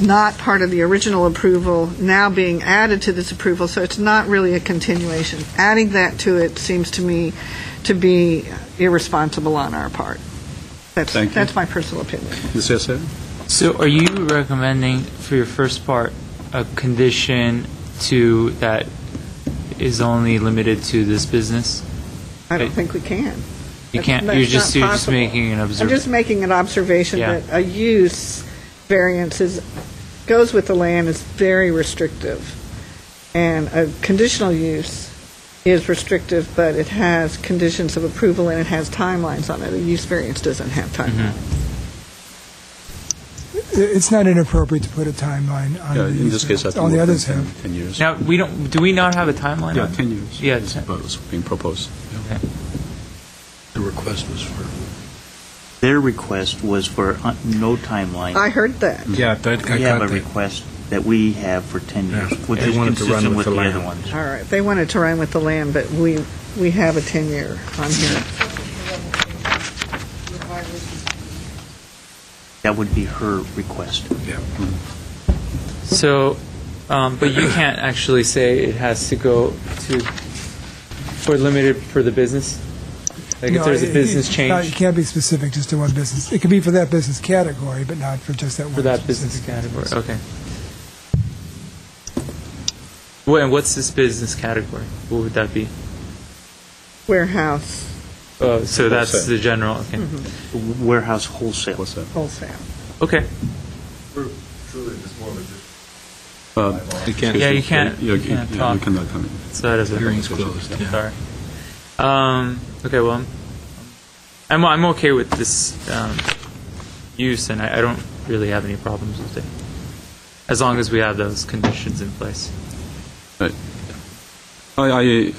not part of the original approval, now being added to this approval, so it's not really a continuation. Adding that to it seems to me to be irresponsible on our part. That's my personal opinion.
Ms. Yasser?
So are you recommending for your first part a condition that is only limited to this business?
I don't think we can.
You can't. You're just making an observation.
I'm just making an observation that a use variance goes with the land is very restrictive, and a conditional use is restrictive, but it has conditions of approval and it has timelines on it. A use variance doesn't have timelines.
It's not inappropriate to put a timeline on it.
In this case, I think
all the others have
10 years.
Now, do we not have a timeline?
Yeah,
on it?
10 years.
Yeah,
That's what was being proposed.
Okay.
The request was for...
Their request was for no timeline.
I heard that.
Yeah, I
We
got
have a
that.
request that we have for 10 years,
Yeah,
which
they
is
wanted to run
consistent
with
with
the
the
land.
other ones.
All right. They wanted to run with the land, but we have a 10-year on here.
That would be her request.
Yeah.
So, but you can't actually say it has to go for limited for the business? Like if there's a business change?
It can't be specific just to one business. It could be for that business category, but not for just that one.
For that business category, okay. And what's this business category? What would that be?
Warehouse,
So that's the general, okay.
Warehouse wholesale.
wholesale.
Okay.
You can't...
Yeah, you can't
You
talk
cannot come in.
outside of the
Hearing's closed, yeah.
Sorry. Okay, well, I'm okay with this use, and I don't really have any problems with it, as long as we have those conditions in place.
Right. I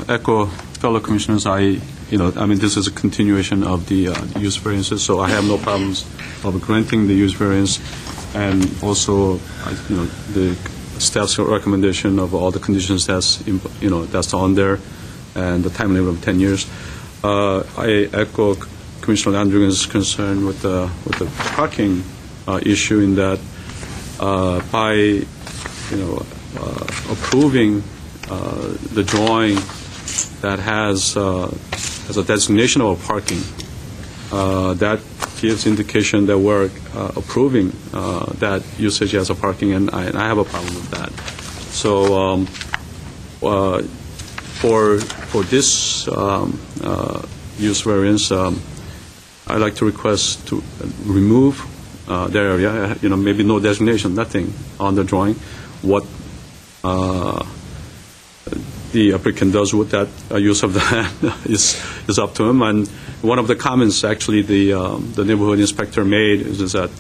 echo fellow commissioners. This is a continuation of the use variances, so I have no problems of granting the use variance, and also, the staff's recommendation of all the conditions that's on there. and the time limit of 10 years. I echo Commissioner Landrigan's concern with the parking issue in that by approving the drawing that has a designation of parking, that gives indication that we're approving that usage as a parking, and I have a problem with that. So for this use variance, I'd like to request to remove that area. Maybe no designation, nothing on the drawing. What the applicant does with that use of the land is up to him. And one of the comments actually the neighborhood inspector made is that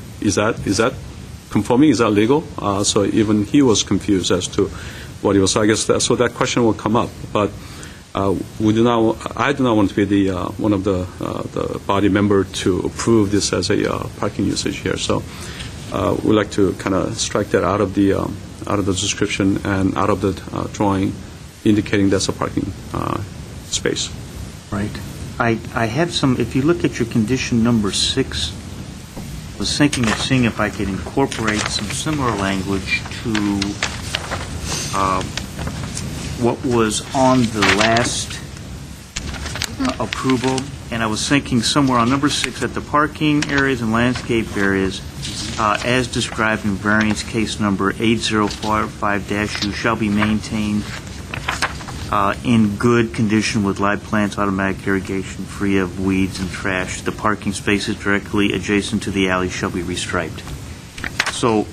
conforming? Is that legal? So even he was confused as to what he was. So I guess that question will come up. But I do not want to be the one of the body member to approve this as a parking usage here. So we'd like to kind of strike that out of the description and out of the drawing, indicating that's a parking space.
Right. I have some, if you look at your condition number 6, I was thinking of seeing if I could incorporate some similar language to what was on the last approval. And I was thinking somewhere on number 6 that the parking areas and landscape areas as described in variance case number 8045-U shall be maintained in good condition with live plants, automatic irrigation, free of weeds and trash. The parking spaces directly adjacent to the alley shall be restriped. So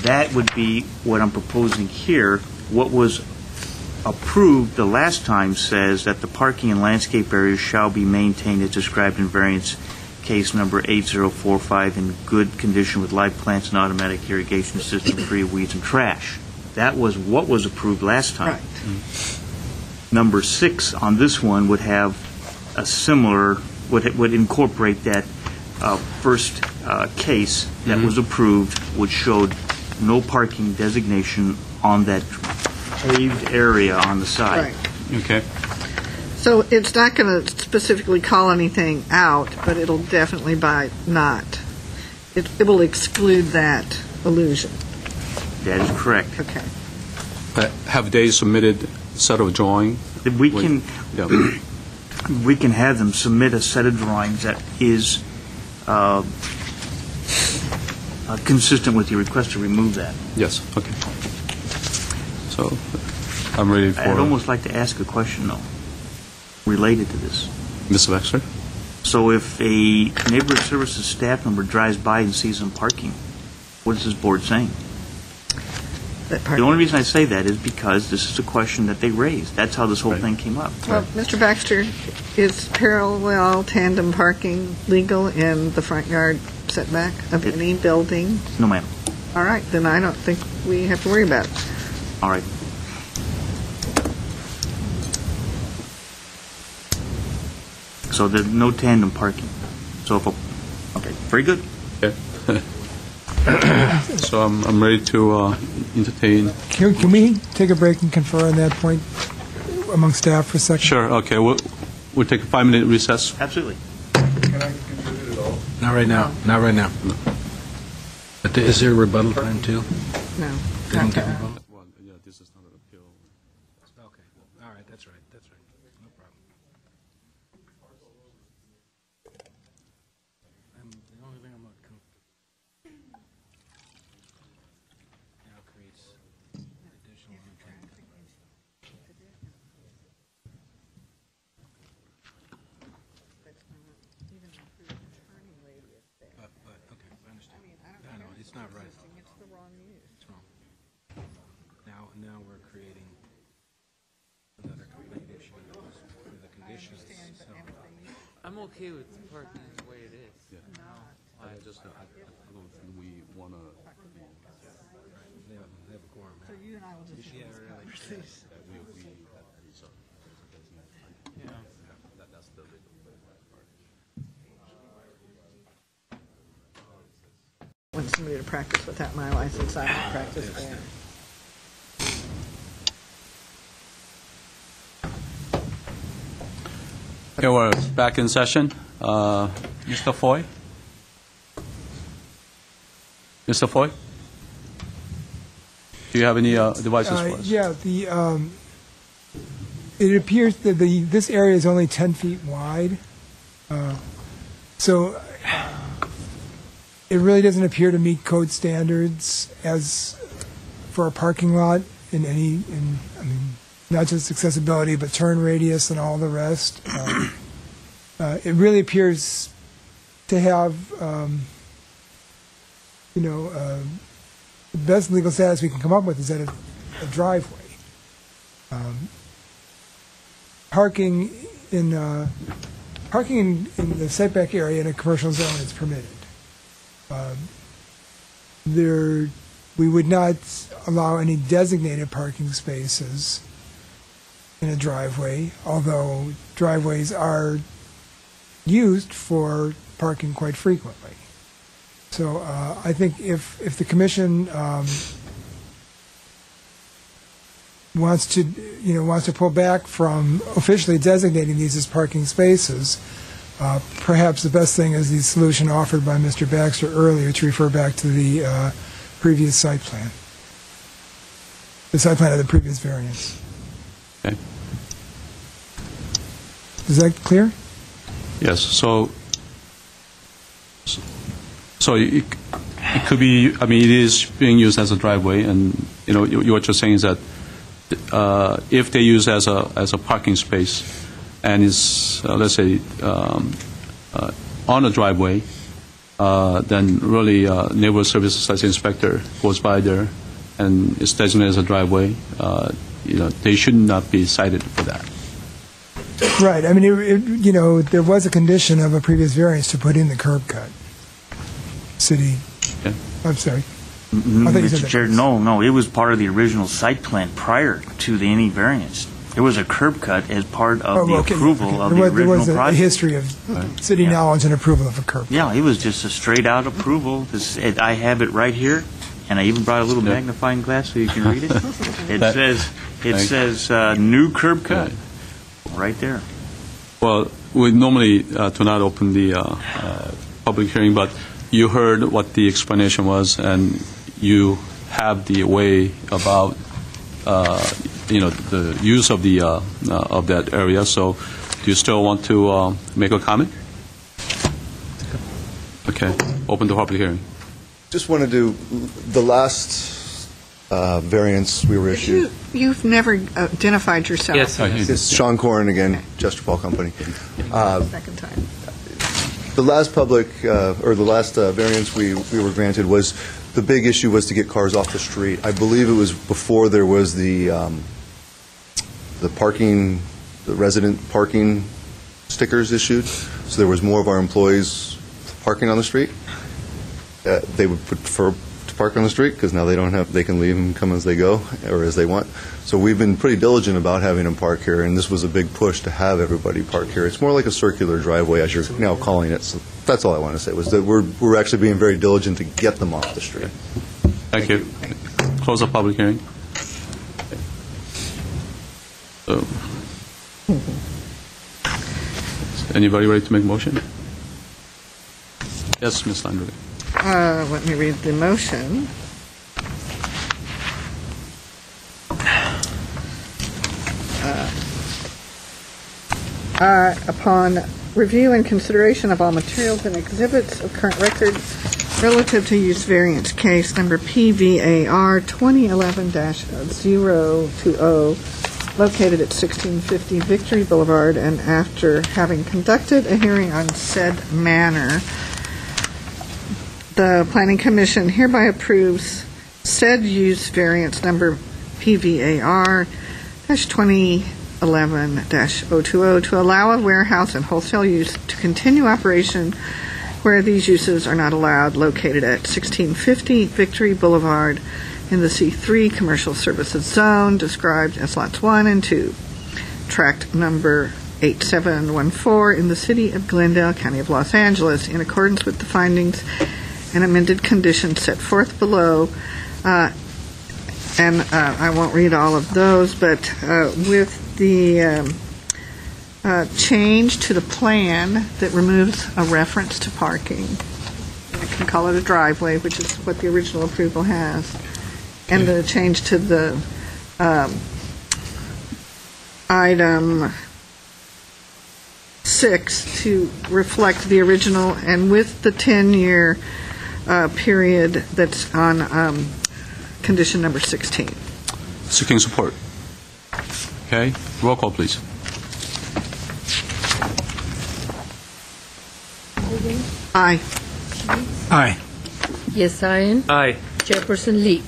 that would be what I'm proposing here. What was approved the last time says that the parking and landscape areas shall be maintained as described in variance case number 8045 in good condition with live plants and automatic irrigation system free of weeds and trash. That was what was approved last time.
Right.
Number 6 on this one would have a similar, would incorporate that first case that was approved, which showed no parking designation on that paved area on the side.
Right.
Okay.
So it's not going to specifically call anything out, but it'll definitely by not. It will exclude that illusion.
That is correct.
Okay.
Have they submitted a set of drawing?
We can we can have them submit a set of drawings that is consistent with your request to remove that.
Yes. Okay. So I'm ready for.
I'd almost like to ask a question though, related to this.
Mr. Baxter?
So if a neighborhood services staff member drives by and sees them parking, what is this board saying? The only reason I say that is because this is a question that they raised. That's how this whole thing came up.
Well, Mr. Baxter, is parallel tandem parking legal in the front yard setback of any building?
No, ma'am.
All right, then I don't think we have to worry about it.
All right. So there's no tandem parking. So if okay, very good.
Okay. So I'm ready to entertain.
Can we take a break and confer on that point among staff for a second?
Sure. Okay. We'll take a 5-minute recess.
Absolutely.
Can I contribute at all?
Not right now. Not right now. No. But is there rebuttal time too?
No.
They don't get rebuttal?
Well, yeah, this is not an appeal.
Okay. All right. That's right. That's right. No problem. The only thing I'm not comfortable now creates additional impact. But okay, I understand. I know it's not right.
It's the wrong use.
It's wrong. Now we're creating another complaint issue for the conditions. So,
I'm okay with parking the way it is.
Yeah. I don't think we want to.
they have a quorum.
So you and I will just
Yeah, really.
Yeah.
That's the legal part.
want somebody to practice without my license. I don't practice there.
Okay, we're back in session. Mr. Foy? Mr. Foy? Do you have any devices for us?
Yeah, it appears that this area is only 10 feet wide. So it really doesn't appear to meet code standards as for a parking lot I mean, not just accessibility, but turn radius and all the rest. It really appears to have, the best legal status we can come up with is that a driveway. Parking in the setback area in a commercial zone is permitted. We would not allow any designated parking spaces in a driveway, although driveways are used for parking quite frequently. So I think if the commission wants to pull back from officially designating these as parking spaces, perhaps the best thing is the solution offered by Mr. Baxter earlier to refer back to the previous site plan, the site plan of the previous variance.
Okay.
Is that clear?
Yes. So it could be. I mean, it is being used as a driveway, and what you're saying is that if they use as a parking space, and is let's say on a driveway, then really neighborhood services site inspector goes by there, and it's designated as a driveway. They should not be cited for that.
Right. I mean, there was a condition of a previous variance to put in the curb cut. City.
Yeah.
I'm sorry. I thought you said
Mr.
that.
Chair, no, it was part of the original site plan prior to any variance. There was a curb cut as part of the approval of the original
There was a
project.
history of city knowledge and approval of a curb cut.
Yeah, it was just a straight-out approval. I have it right here, and I even brought a little magnifying glass so you can read it. It says new curb cut right there.
Well, we normally do not open the public hearing, but you heard what the explanation was, and you have the way about the use of the of that area. So, do you still want to make a comment? Okay, open the public hearing.
Just want to do the last variance we were issued.
You've never identified yourself.
Yes,
It's Sean Corrin again, Chester Paul Company.
Second time.
The last variance we were granted was, the big issue was to get cars off the street. I believe it was before there was the resident parking stickers issued, so there was more of our employees parking on the street. They would prefer to park on the street because now they can leave and come as they go or as they want. So we've been pretty diligent about having them park here, and this was a big push to have everybody park here. It's more like a circular driveway, as you're now calling it. So that's all I want to say, was that we're actually being very diligent to get them off the street.
Thank you. Close the public hearing. So, is anybody ready to make a motion? Yes, Ms. Landry.
Let me read the motion. Upon review and consideration of all materials and exhibits of current record relative to use variance case number PVAR 2011-020, located at 1650 Victory Boulevard, and after having conducted a hearing on said matter, the Planning Commission hereby approves said use variance number PVAR-2011-020 to allow a warehouse and wholesale use to continue operation where these uses are not allowed, located at 1650 Victory Boulevard in the C3 Commercial Services Zone, described as lots 1 and 2, tract number 8714 in the city of Glendale, County of Los Angeles, in accordance with the findings and amended conditions set forth below. I won't read all of those, but with the change to the plan that removes a reference to parking. I can call it a driveway, which is what the original approval has. And the change to the item 6 to reflect the original, and with the 10-year period that's on condition number 16.
Seeking support. Okay, roll call, please.
Aye.
Aye.
Yesayan.
Aye.
Chairperson Lee.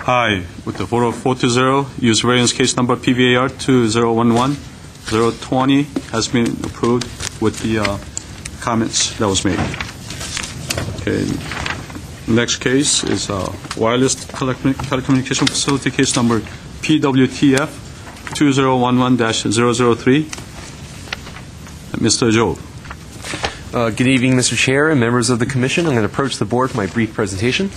Aye. With the vote of 4-0, use variance case number PVAR 2011-020 has been approved with the comments that was made. Okay. Next case is wireless telecommunication facility case number PWTF 2011-003. Mr. Joe.
Good evening, Mr. Chair and members of the Commission. I'm going to approach the board for my brief presentation.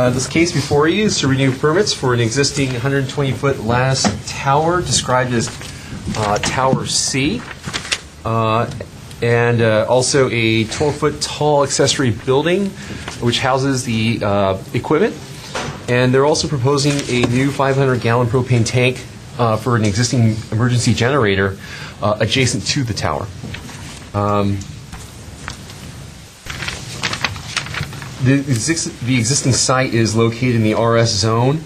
This case before you is to renew permits for an existing 120-foot lattice tower described as Tower C, and also a 12-foot tall accessory building which houses the equipment. And they're also proposing a new 500-gallon propane tank for an existing emergency generator adjacent to the tower. The existing site is located in the RS zone.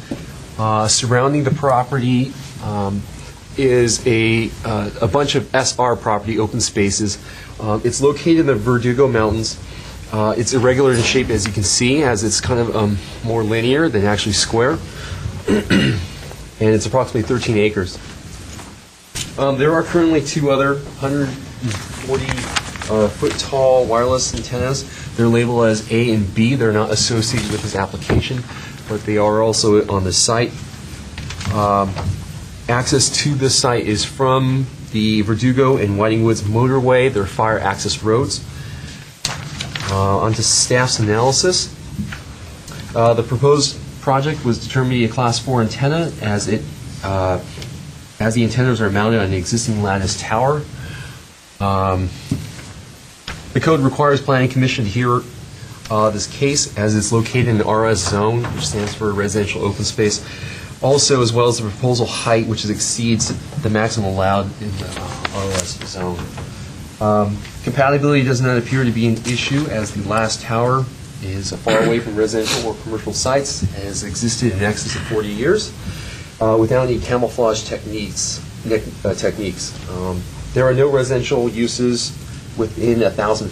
Surrounding the property is a bunch of SR property, open spaces. It's located in the Verdugo Mountains. It's irregular in shape, as you can see, as it's kind of more linear than actually square. And it's approximately 13 acres. There are currently two other 140-foot tall wireless antennas. They're labeled as A and B. They're not associated with this application, but they are also on the site. Access to this site is from the Verdugo and Whiting Woods motorway. They're fire access roads. Onto staff's analysis. The proposed project was determined to be a Class 4 antenna as the antennas are mounted on the existing lattice tower. The code requires Planning Commission to hear this case as it's located in the RS zone, which stands for residential open space. Also, as well as the proposal height, which exceeds the maximum allowed in the RS zone. Compatibility does not appear to be an issue, as the last tower is far away from residential or commercial sites and has existed in excess of 40 years without any camouflage techniques. There are no residential uses within 1,000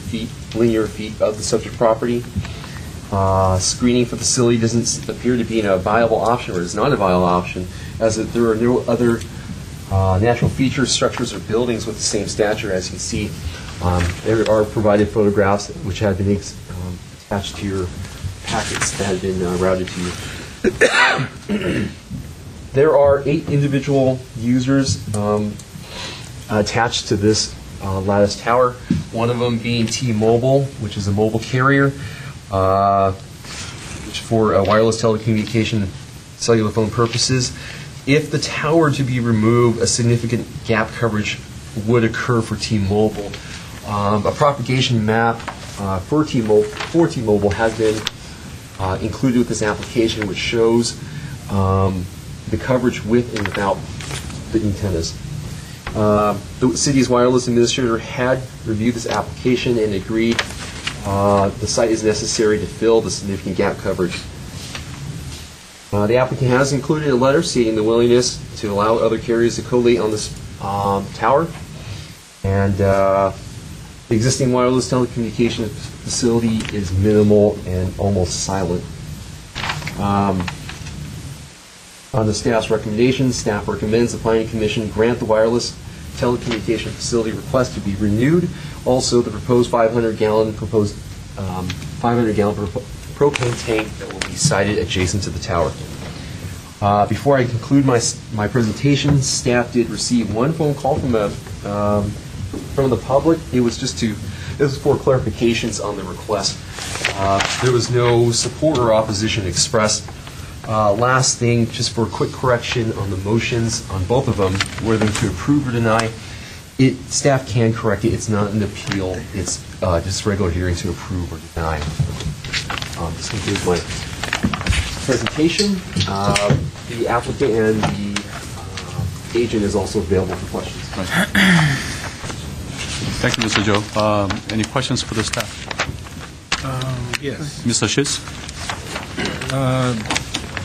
linear feet of the subject property. Screening for the facility doesn't appear to be a viable option, or is not a viable option, as there are no other natural features, structures, or buildings with the same stature. As you can see, there are provided photographs which have been attached to your packets that have been routed to you. There are 8 individual users attached to this lattice tower, one of them being T-Mobile, which is a mobile carrier, which for wireless telecommunication cellular phone purposes. If the tower to be removed, a significant gap coverage would occur for T-Mobile. A propagation map for T-Mobile has been included with this application, which shows the coverage with and without the antennas. The city's wireless administrator had reviewed this application and agreed the site is necessary to fill the significant gap coverage. The applicant has included a letter stating the willingness to allow other carriers to collate on this tower, and the existing wireless telecommunication facility is minimal and almost silent. On the staff's recommendations, staff recommends the Planning Commission grant the wireless telecommunication facility request to be renewed. Also, the proposed 500-gallon propane tank that will be sited adjacent to the tower. Before I conclude my presentation, staff did receive one phone call from the public. It was just to this is for clarifications on the request. There was no support or opposition expressed. Last thing, just for a quick correction on the motions on both of them, whether to approve or deny, staff can correct it. It's not an appeal. It's just regular hearing to approve or deny. This concludes my presentation. The applicant and the agent is also available for questions.
Thank you, Mr. Joe. Any questions for the staff?
Yes.
Mr. Schiss?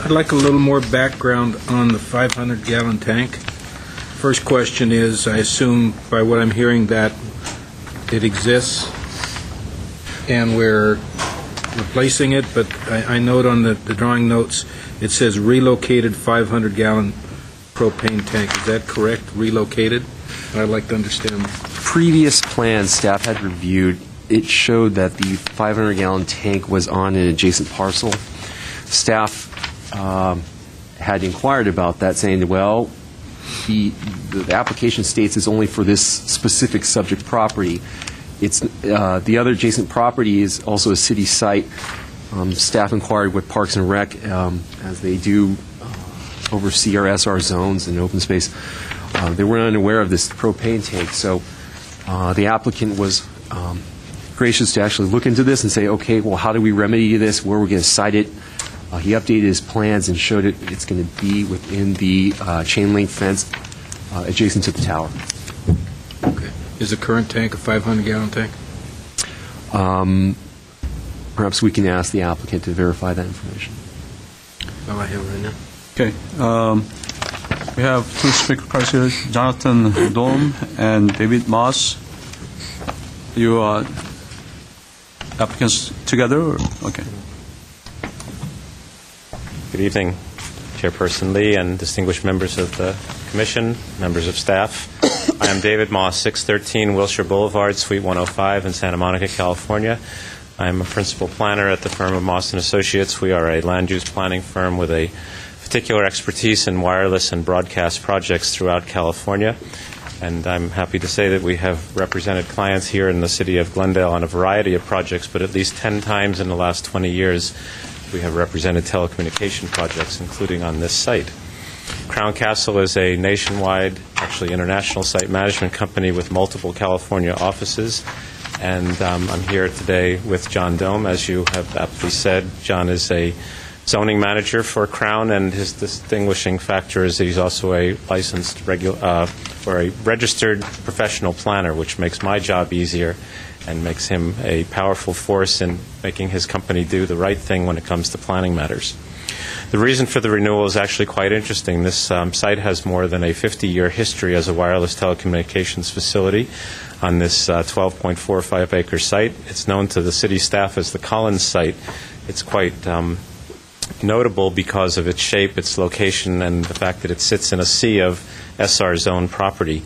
I'd like a little more background on the 500-gallon tank. First question is, I assume by what I'm hearing that it exists and we're replacing it, but I note on the drawing notes it says relocated 500-gallon propane tank. Is that correct? Relocated? I'd like to understand.
Previous plans staff had reviewed, it showed that the 500-gallon tank was on an adjacent parcel. Staff had inquired about that, saying, well, the application states it's only for this specific subject property. It's the other adjacent property is also a city site. Staff inquired with Parks and Rec, as they do oversee our SR zones and open space. They were unaware of this propane tank, so the applicant was gracious to actually look into this and say, okay, well, how do we remedy this? Where are we going to site it? He updated his plans and showed it. It's going to be within the chain link fence adjacent to the tower.
Okay. Is the current tank a 500-gallon tank?
Perhaps we can ask the applicant to verify that information.
All I have right now.
Okay. We have two speakers here, Jonathan Dome and David Moss. You are applicants together? Or? Okay.
Good evening, Chairperson Lee and distinguished members of the Commission, members of staff. I am David Moss, 613 Wilshire Boulevard, Suite 105 in Santa Monica, California. I am a principal planner at the firm of Moss & Associates. We are a land use planning firm with a particular expertise in wireless and broadcast projects throughout California. And I'm happy to say that we have represented clients here in the city of Glendale on a variety of projects, but at least 10 times in the last 20 years we have represented telecommunication projects, including on this site. Crown Castle is a nationwide, actually international site management company with multiple California offices. And I'm here today with John Dome. As you have aptly said, John is a zoning manager for Crown, and his distinguishing factor is that he's also a licensed or a registered professional planner, which makes my job easier and makes him a powerful force in making his company do the right thing when it comes to planning matters. The reason for the renewal is actually quite interesting. This site has more than a 50-year history as a wireless telecommunications facility on this 12.45-acre site. It's known to the city staff as the Collins site. It's quite notable because of its shape, its location, and the fact that it sits in a sea of SR zone property.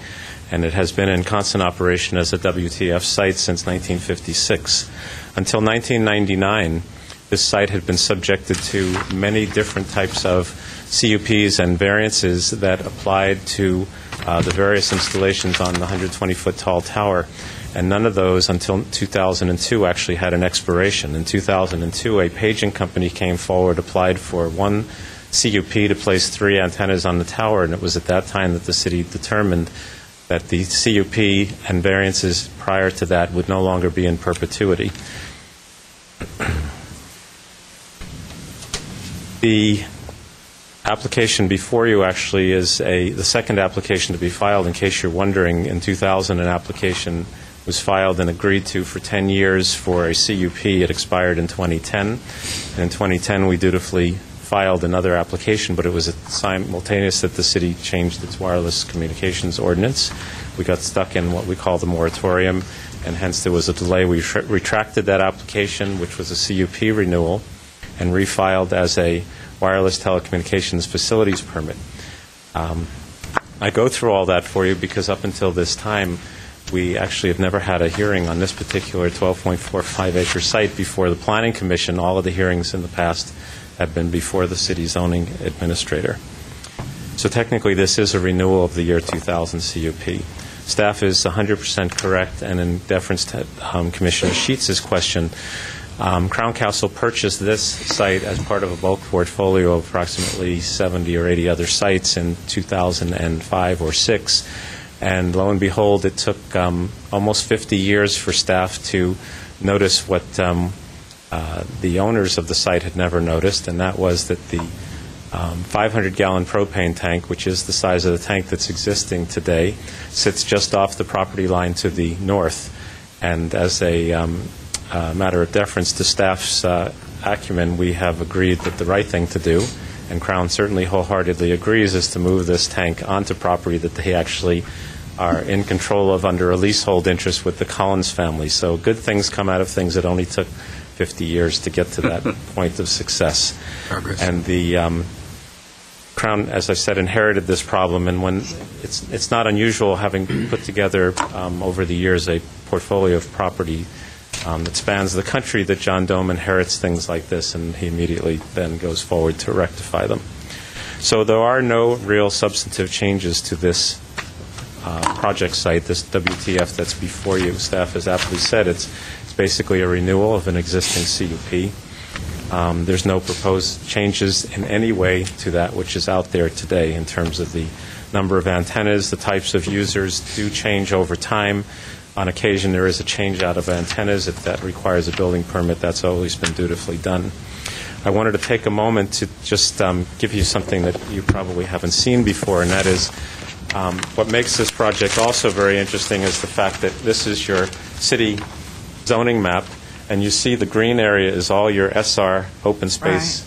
And it has been in constant operation as a WTF site since 1956. Until 1999, this site had been subjected to many different types of CUPs and variances that applied to the various installations on the 120-foot tall tower. And none of those until 2002 actually had an expiration. In 2002, a paging company came forward, applied for one CUP to place 3 antennas on the tower, and it was at that time that the city determined that the CUP and variances prior to that would no longer be in perpetuity. The application before you actually is the second application to be filed. In case you're wondering, in 2000 an application was filed and agreed to for 10 years for a CUP. It expired in 2010. And in 2010 we dutifully filed another application, but it was simultaneous that the city changed its wireless communications ordinance. We got stuck in what we call the moratorium, and hence there was a delay. We retracted that application, which was a CUP renewal, and refiled as a wireless telecommunications facilities permit. I go through all that for you because up until this time, we actually have never had a hearing on this particular 12.45-acre site before the Planning Commission. All of the hearings in the past have been before the city zoning administrator. So technically, this is a renewal of the year 2000 CUP. Staff is 100% correct, and in deference to Commissioner Sheets' question, Crown Castle purchased this site as part of a bulk portfolio of approximately 70 or 80 other sites in 2005 or 6. And lo and behold, it took almost 50 years for staff to notice what the owners of the site had never noticed, and that was that the 500-gallon propane tank, which is the size of the tank that's existing today, sits just off the property line to the north. And as a matter of deference to staff's acumen, we have agreed that the right thing to do, and Crown certainly wholeheartedly agrees, is to move this tank onto property that they actually are in control of under a leasehold interest with the Collins family. So good things come out of things that only took 50 years to get to that point of success.
Progress.
And the Crown, as I said, inherited this problem, and when it's not unusual, having put together over the years a portfolio of property that spans the country, that John Dome inherits things like this, and he immediately then goes forward to rectify them. So there are no real substantive changes to this project site, this WTF that's before you. Staff has aptly said it's basically a renewal of an existing CUP. There's no proposed changes in any way to that which is out there today in terms of the number of antennas. The types of users do change over time. On occasion, there is a change out of antennas. If that requires a building permit, that's always been dutifully done. I wanted to take a moment to just give you something that you probably haven't seen before, and that is what makes this project also very interesting is the fact that this is your city zoning map, and you see the green area is all your SR open space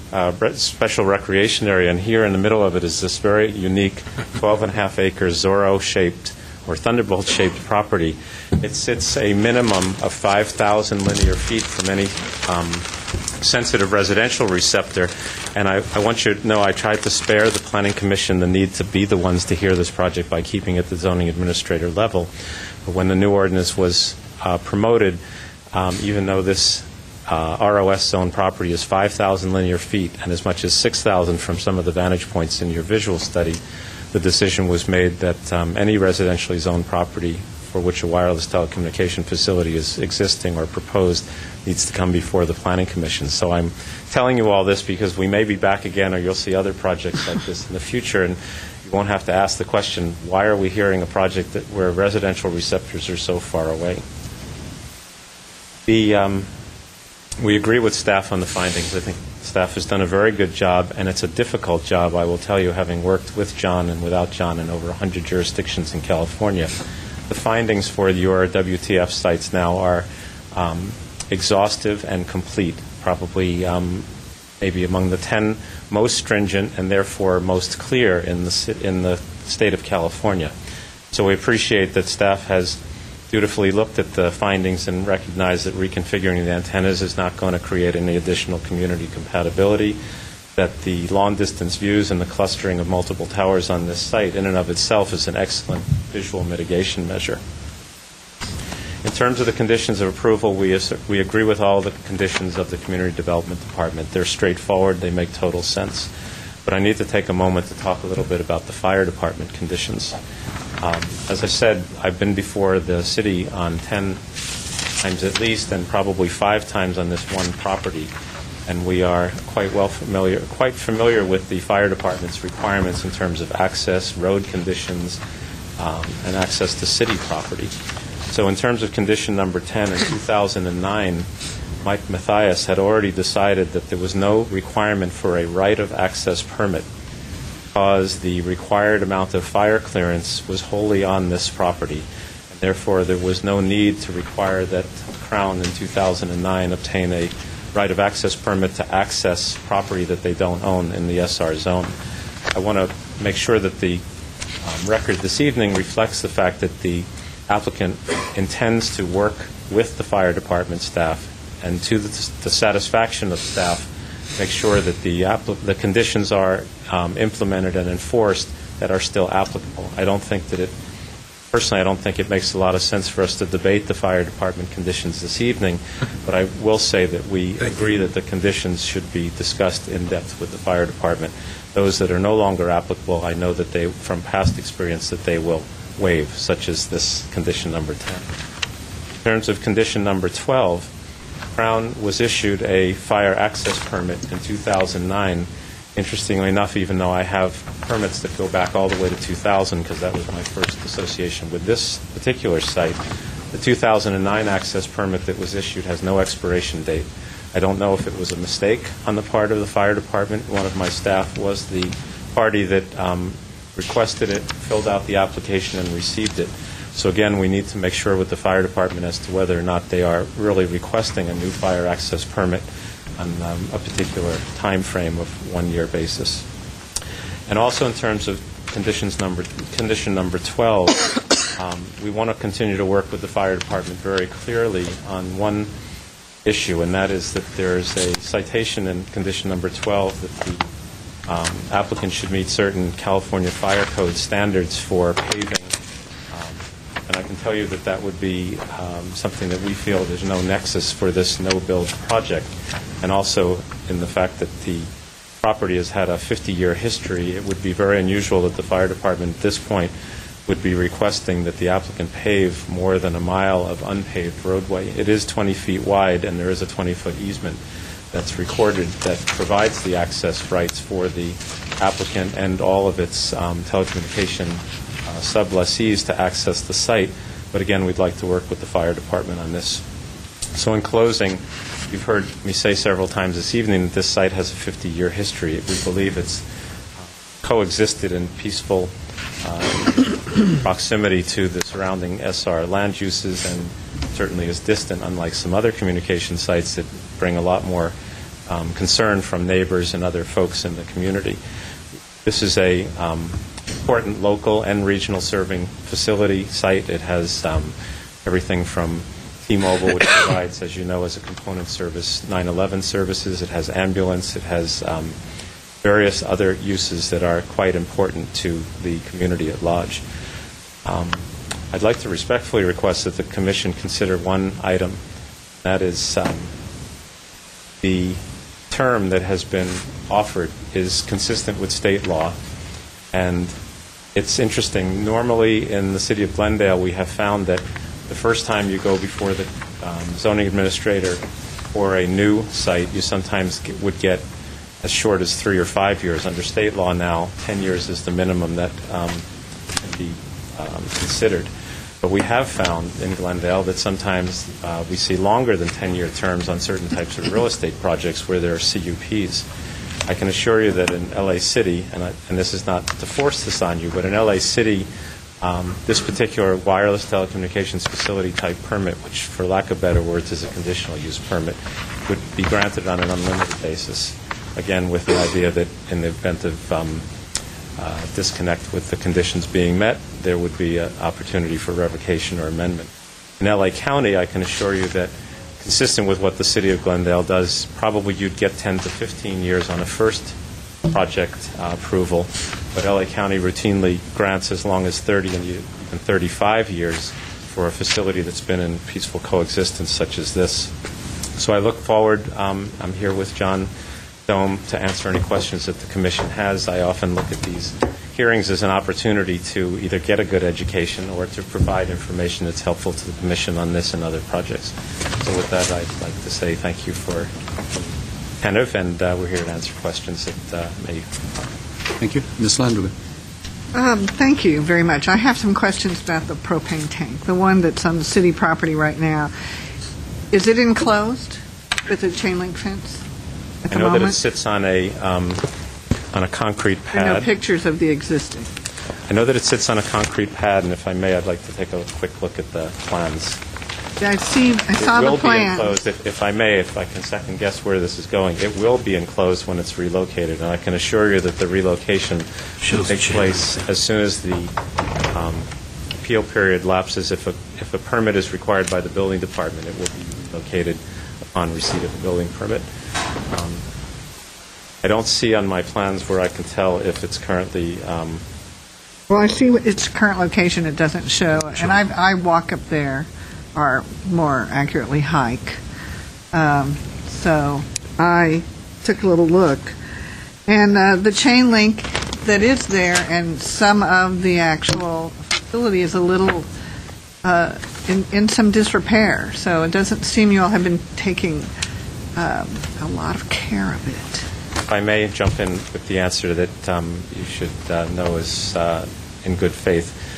special recreation area, and here in the middle of it is this very unique 12.5-acre Zorro-shaped or Thunderbolt-shaped property. It sits a minimum of 5,000 linear feet from any sensitive residential receptor, and I want you to know I tried to spare the Planning Commission the need to be the ones to hear this project by keeping it at the zoning administrator level. But when the new ordinance was promoted, even though this ROS zone property is 5,000 linear feet and as much as 6,000 from some of the vantage points in your visual study, the decision was made that any residentially zoned property for which a wireless telecommunication facility is existing or proposed needs to come before the Planning Commission. So I'm telling you all this because we may be back again, or you'll see other projects like this in the future, and you won't have to ask the question, why are we hearing a project where residential receptors are so far away? We agree with staff on the findings. I think staff has done a very good job, and it's a difficult job, I will tell you, having worked with John and without John in over 100 jurisdictions in California. The findings for your WTF sites now are exhaustive and complete, probably maybe among the 10 most stringent and therefore most clear in the state of California. So we appreciate that staff has dutifully looked at the findings and recognized that reconfiguring the antennas is not going to create any additional community compatibility, that the long-distance views and the clustering of multiple towers on this site in and of itself is an excellent visual mitigation measure. In terms of the conditions of approval, we agree with all the conditions of the Community Development Department. They're straightforward. They make total sense. But I need to take a moment to talk a little bit about the Fire Department conditions. As I said, I've been before the city on 10 times at least, and probably 5 times on this one property. And we are quite familiar with the fire department's requirements in terms of access, road conditions, and access to city property. So in terms of condition number 10 in 2009, Mike Mathias had already decided that there was no requirement for a right of access permit because the required amount of fire clearance was wholly on this property. And therefore, there was no need to require that Crown in 2009 obtain a right of access permit to access property that they don't own in the SR zone. I want to make sure that the record this evening reflects the fact that the applicant intends to work with the fire department staff and to the satisfaction of staff, make sure that the conditions are implemented and enforced that are still applicable. Personally, I don't think it makes a lot of sense for us to debate the fire department conditions this evening, but I will say that we agree that the conditions should be discussed in depth with the fire department. Those that are no longer applicable, I know that from past experience that they will waive, such as this condition number 10. In terms of condition number 12, Crown was issued a fire access permit in 2009. Interestingly enough, even though I have permits that go back all the way to 2000, because that was my first association with this particular site, the 2009 access permit that was issued has no expiration date. I don't know if it was a mistake on the part of the fire department. One of my staff was the party that requested it, filled out the application, and received it. So again, we need to make sure with the fire department as to whether or not they are really requesting a new fire access permit on a particular time frame of 1-year basis. And also in terms of condition number 12, we want to continue to work with the fire department very clearly on one issue, and that is that there's a citation in condition number 12 that the applicant should meet certain California Fire Code standards for paving. And I can tell you that that would be something that we feel there's no nexus for this no-build project. And also in the fact that the property has had a 50-year history, it would be very unusual that the fire department at this point would be requesting that the applicant pave more than a mile of unpaved roadway. It is 20 feet wide, and there is a 20-foot easement that's recorded that provides the access rights for the applicant and all of its telecommunication sublessees to access the site. But again, we'd like to work with the fire department on this. So in closing, you've heard me say several times this evening that this site has a 50-year history. We believe it's coexisted in peaceful proximity to the surrounding SR land uses, and certainly is distant, unlike some other communication sites that bring a lot more concern from neighbors and other folks in the community. This is a important local and regional serving facility site. It has everything from T-Mobile, which provides, as you know, as a component service, 911 services. It has ambulance. It has various other uses that are quite important to the community at large. I'd like to respectfully request that the Commission consider one item. That is the term that has been offered is consistent with state law. And it's interesting. Normally in the city of Glendale, we have found that the first time you go before the zoning administrator for a new site, you sometimes would get as short as 3 or 5 years. Under state law now, 10 years is the minimum that can be considered. But we have found in Glendale that sometimes we see longer than 10-year terms on certain types of real estate projects where there are CUPs. I can assure you that in L.A. City, and this is not to force this on you, but in L.A. City, this particular wireless telecommunications facility type permit, which for lack of better words is a conditional use permit, would be granted on an unlimited basis, again with the idea that in the event of disconnect with the conditions being met, there would be an opportunity for revocation or amendment. In L.A. County, I can assure you that consistent with what the city of Glendale does, probably you'd get 10 to 15 years on a first project approval, but L.A. County routinely grants as long as 30 and even 35 years for a facility that's been in peaceful coexistence such as this. So I look forward, I'm here with John Dome to answer any questions that the Commission has. I often look at these hearings as an opportunity to either get a good education or to provide information that's helpful to the Commission on this and other projects. So with that, I'd like to say thank you for attentive, and we're here to answer questions that may.
Thank you. Ms. Landry.
Thank you very much. I have some questions about the propane tank, the one that's on the city property right now. Is it enclosed with a chain link fence at the
I know
moment?
that it sits on a concrete pad.
There are no pictures of the existing.
I know that it sits on a concrete pad, and if I may, I'd like to take a quick look at the plans.
Yeah, I saw the
It will be
plan.
enclosed, if I may, if I can second guess where this is going. It will be enclosed when it's relocated, and I can assure you that the relocation should take place as soon as the appeal period lapses. If a permit is required by the building department, it will be relocated upon receipt of the building permit. I don't see on my plans where I can tell if it's currently.
Well, I see its current location. It doesn't show, and I walk up there, or more accurately hike. So I took a little look, and the chain link that is there, and some of the actual facility is a little in some disrepair, so it doesn't seem you all have been taking a lot of care of it.
If I may jump in with the answer that you should know is in good faith.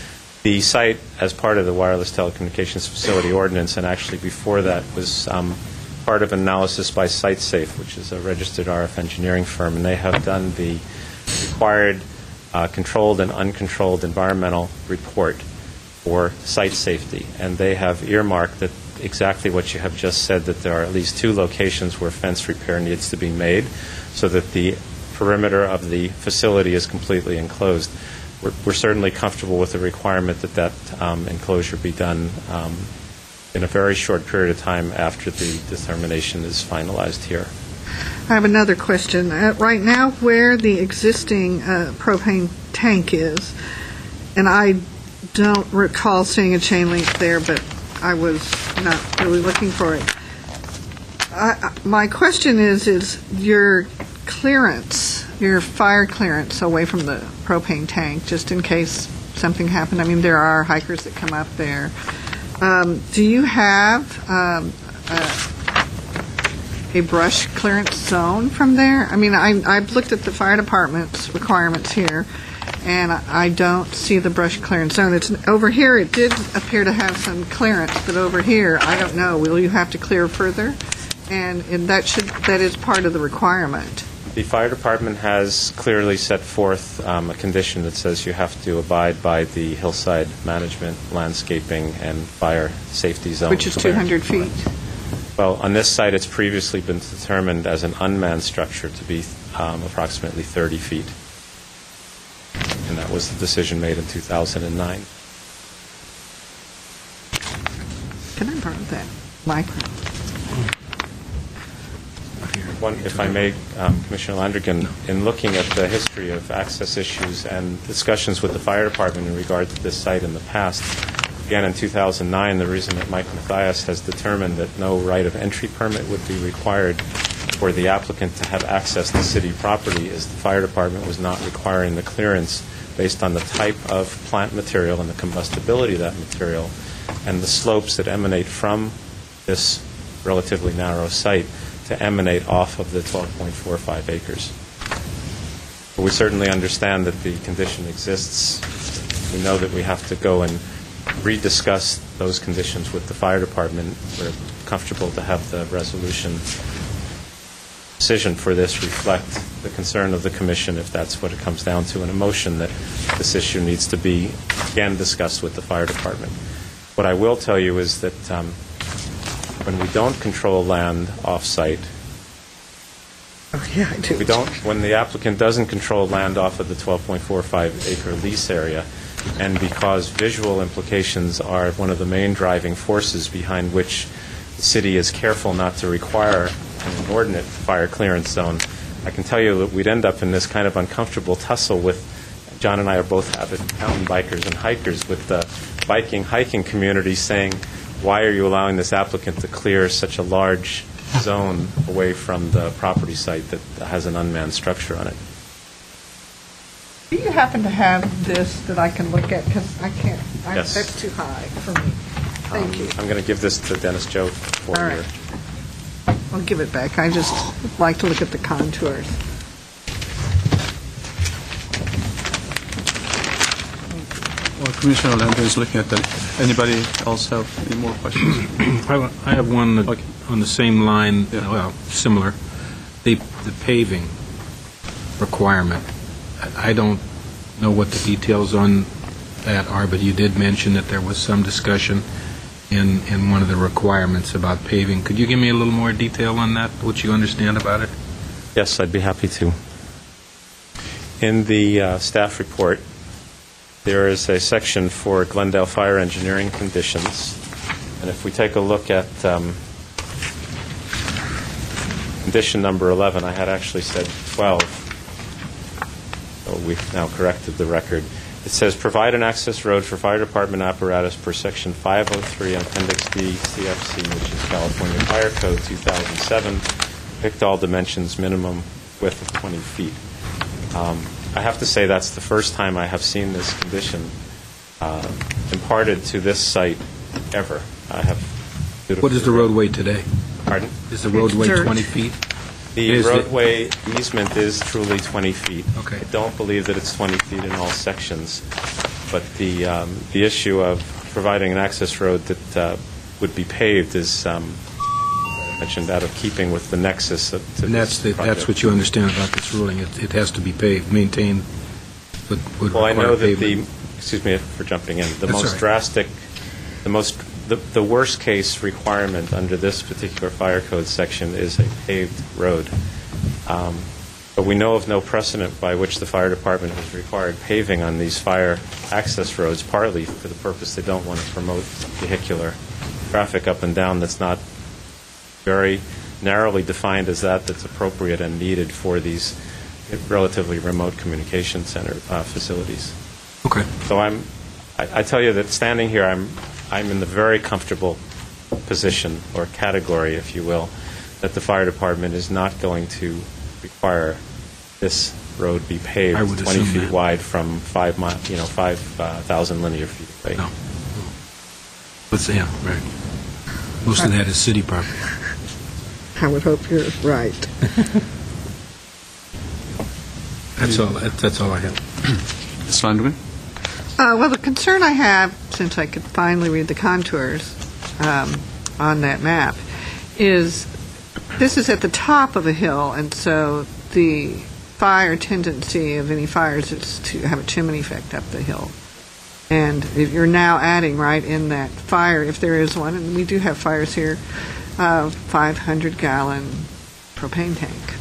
The site, as part of the wireless telecommunications facility ordinance, and actually before that, was part of an analysis by SiteSafe, which is a registered RF engineering firm, and they have done the required controlled and uncontrolled environmental report for site safety. And they have earmarked that exactly what you have just said, that there are at least 2 locations where fence repair needs to be made so that the perimeter of the facility is completely enclosed. We're certainly comfortable with the requirement that that enclosure be done in a very short period of time after the determination is finalized here.
I have another question. Right now, where the existing propane tank is, and I don't recall seeing a chain link there, but I was not really looking for it. My question is your clearance, your fire clearance away from the propane tank, just in case something happened. I mean, there are hikers that come up there. Do you have a brush clearance zone from there? I mean, I've looked at the fire department's requirements here, and I don't see the brush clearance zone. It's over here. It did appear to have some clearance, but over here, I don't know. Will you have to clear further? And that is part of the requirement.
The fire department has clearly set forth a condition that says you have to abide by the hillside management, landscaping, and fire safety zone.
Which is 200 feet.
Well, on this site, it's previously been determined as an unmanned structure to be approximately 30 feet. And that was the decision made in 2009.
Can I borrow that microphone?
If I may, Commissioner Landrigan, in looking at the history of access issues and discussions with the fire department in regard to this site in the past, again in 2009, the reason that Mike Mathias has determined that no right of entry permit would be required for the applicant to have access to city property is the fire department was not requiring the clearance based on the type of plant material and the combustibility of that material and the slopes that emanate from this relatively narrow site to emanate off of the 12.45 acres. But we certainly understand that the condition exists. We know that we have to go and rediscuss those conditions with the fire department. We're comfortable to have the resolution decision for this reflect the concern of the commission, if that's what it comes down to, in a motion that this issue needs to be again discussed with the fire department. What I will tell you is that when we don't control land off-site, when the applicant doesn't control land off of the 12.45 acre lease area, and because visual implications are one of the main driving forces behind which the city is careful not to require an inordinate fire clearance zone, I can tell you that we'd end up in this kind of uncomfortable tussle with, John and I are both avid mountain bikers and hikers, with the hiking community saying, why are you allowing this applicant to clear such a large zone away from the property site that has an unmanned structure on it?
Do you happen to have this that I can look at? Because I can't.
Yes.
That's too high for me. Thank you.
I'm going to give this to Dennis Joe for
All
you.
right. I'll give it back. I just like to look at the contours.
Well, Commissioner Landry is looking at that. Anybody else have any more questions?
I have one that, on the same line, well, similar. The paving requirement. I don't know what the details on that are, but you did mention that there was some discussion in one of the requirements about paving. Could you give me a little more detail on that, what you understand about it?
Yes, I'd be happy to. In the staff report, there is a section for Glendale fire engineering conditions. And if we take a look at condition number 11, I had actually said 12. So we've now corrected the record. It says, provide an access road for fire department apparatus per section 503 and Appendix D CFC, which is California Fire Code 2007, picked all dimensions, minimum width of 20 feet. I have to say that's the first time I have seen this condition imparted to this site ever. I have
What is the roadway today?
Pardon?
Is the roadway
Dirt.
20 feet?
The
Is it-
roadway easement is truly 20 feet.
Okay.
I don't believe that it's 20 feet in all sections, but the issue of providing an access road that would be paved is, mentioned, out of keeping with the nexus to
And
this
that's
project.
what you understand about this ruling. It has to be paved, maintained, would
Well, I
require
know that
pavement.
excuse me for jumping in, the
That's
most
all right.
drastic, the worst case requirement under this particular fire code section is a paved road. But we know of no precedent by which the fire department has required paving on these fire access roads, partly for the purpose they don't want to promote vehicular traffic up and down that's not very narrowly defined as that's appropriate and needed for these relatively remote communication center facilities.
Okay.
So I tell you that standing here, I'm in the very comfortable position or category, if you will, that the fire department is not going to require this road be paved
I would
20
assume
feet
that.
wide from 5,000 linear feet away.
No. Let's say, yeah, right. Most of that is city property.
I would hope you're right.
That's all I have.
Ms. Landry?
Well, the concern I have, since I could finally read the contours on that map, is this is at the top of a hill, and so the fire tendency of any fires is to have a chimney effect up the hill. And if you're now adding right in that fire, if there is one, and we do have fires here, 500-gallon propane tank.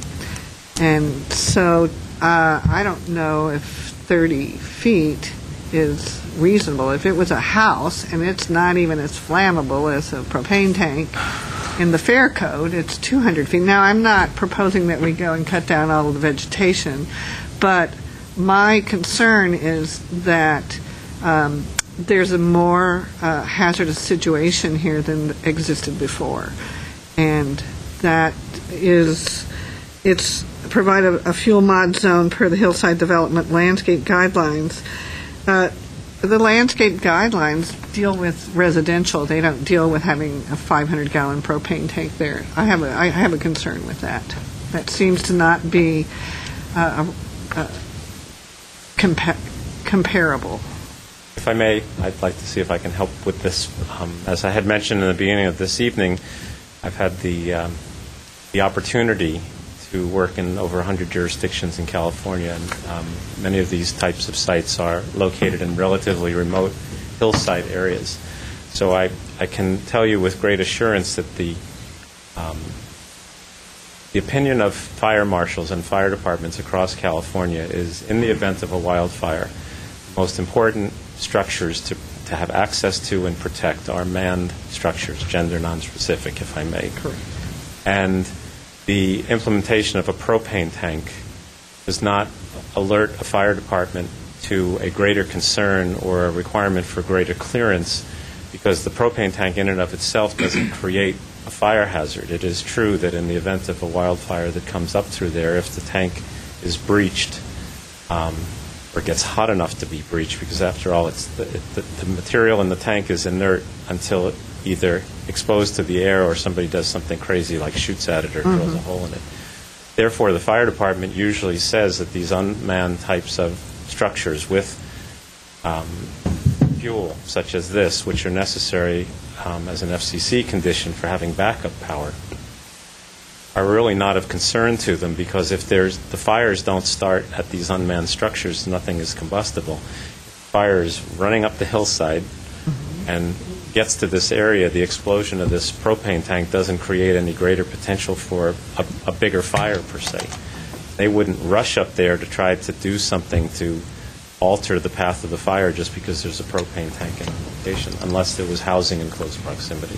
And so I don't know if 30 feet is reasonable. If it was a house and it's not even as flammable as a propane tank, in the fair code, it's 200 feet. Now, I'm not proposing that we go and cut down all of the vegetation, but my concern is that there's a more hazardous situation here than existed before. And that is, it's provide a fuel mod zone per the Hillside Development Landscape Guidelines. The landscape guidelines deal with residential. They don't deal with having a 500-gallon propane tank there. I have a concern with that. That seems to not be comparable.
If I may, I'd like to see if I can help with this. As I had mentioned in the beginning of this evening, I've had the opportunity to work in over 100 jurisdictions in California, and many of these types of sites are located in relatively remote hillside areas. So I can tell you with great assurance that the opinion of fire marshals and fire departments across California is, in the event of a wildfire, the most important structures to have access to and protect are manned structures, gender nonspecific, if I may.
Correct.
And the implementation of a propane tank does not alert a fire department to a greater concern or a requirement for greater clearance, because the propane tank in and of itself doesn't create a fire hazard. It is true that in the event of a wildfire that comes up through there, if the tank is breached or gets hot enough to be breached, because after all, it's the material in the tank is inert until it either exposed to the air or somebody does something crazy like shoots at it or drills a hole in it. Therefore, the fire department usually says that these unmanned types of structures with fuel, such as this, which are necessary as an FCC condition for having backup power, are really not of concern to them, because if the fires don't start at these unmanned structures, nothing is combustible. Fire is running up the hillside and gets to this area, the explosion of this propane tank doesn't create any greater potential for a bigger fire, per se. They wouldn't rush up there to try to do something to alter the path of the fire just because there's a propane tank in the location, unless there was housing in close proximity.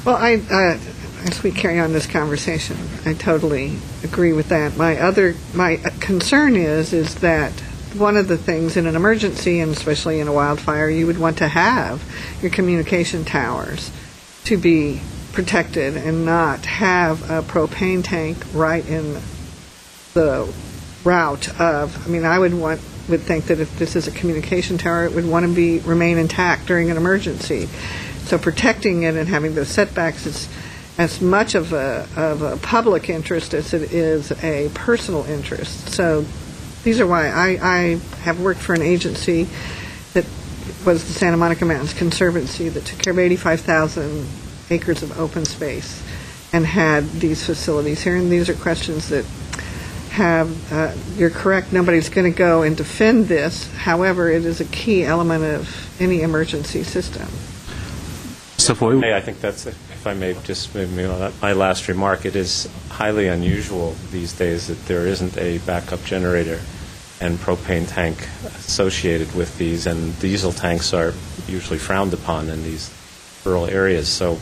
Well, as we carry on this conversation, I totally agree with that. My concern is that one of the things in an emergency, and especially in a wildfire, you would want to have your communication towers to be protected and not have a propane tank right in the route of, I would want would think that if this is a communication tower, it would want to remain intact during an emergency. So protecting it and having those setbacks is as much of a public interest as it is a personal interest. So these are why I have worked for an agency that was the Santa Monica Mountains Conservancy that took care of 85,000 acres of open space and had these facilities here. And these are questions that you're correct, nobody's going to go and defend this. However, it is a key element of any emergency system.
Hey, I think that's, if I may just maybe my last remark, it is highly unusual these days that there isn't a backup generator and propane tank associated with these, and diesel tanks are usually frowned upon in these rural areas. So,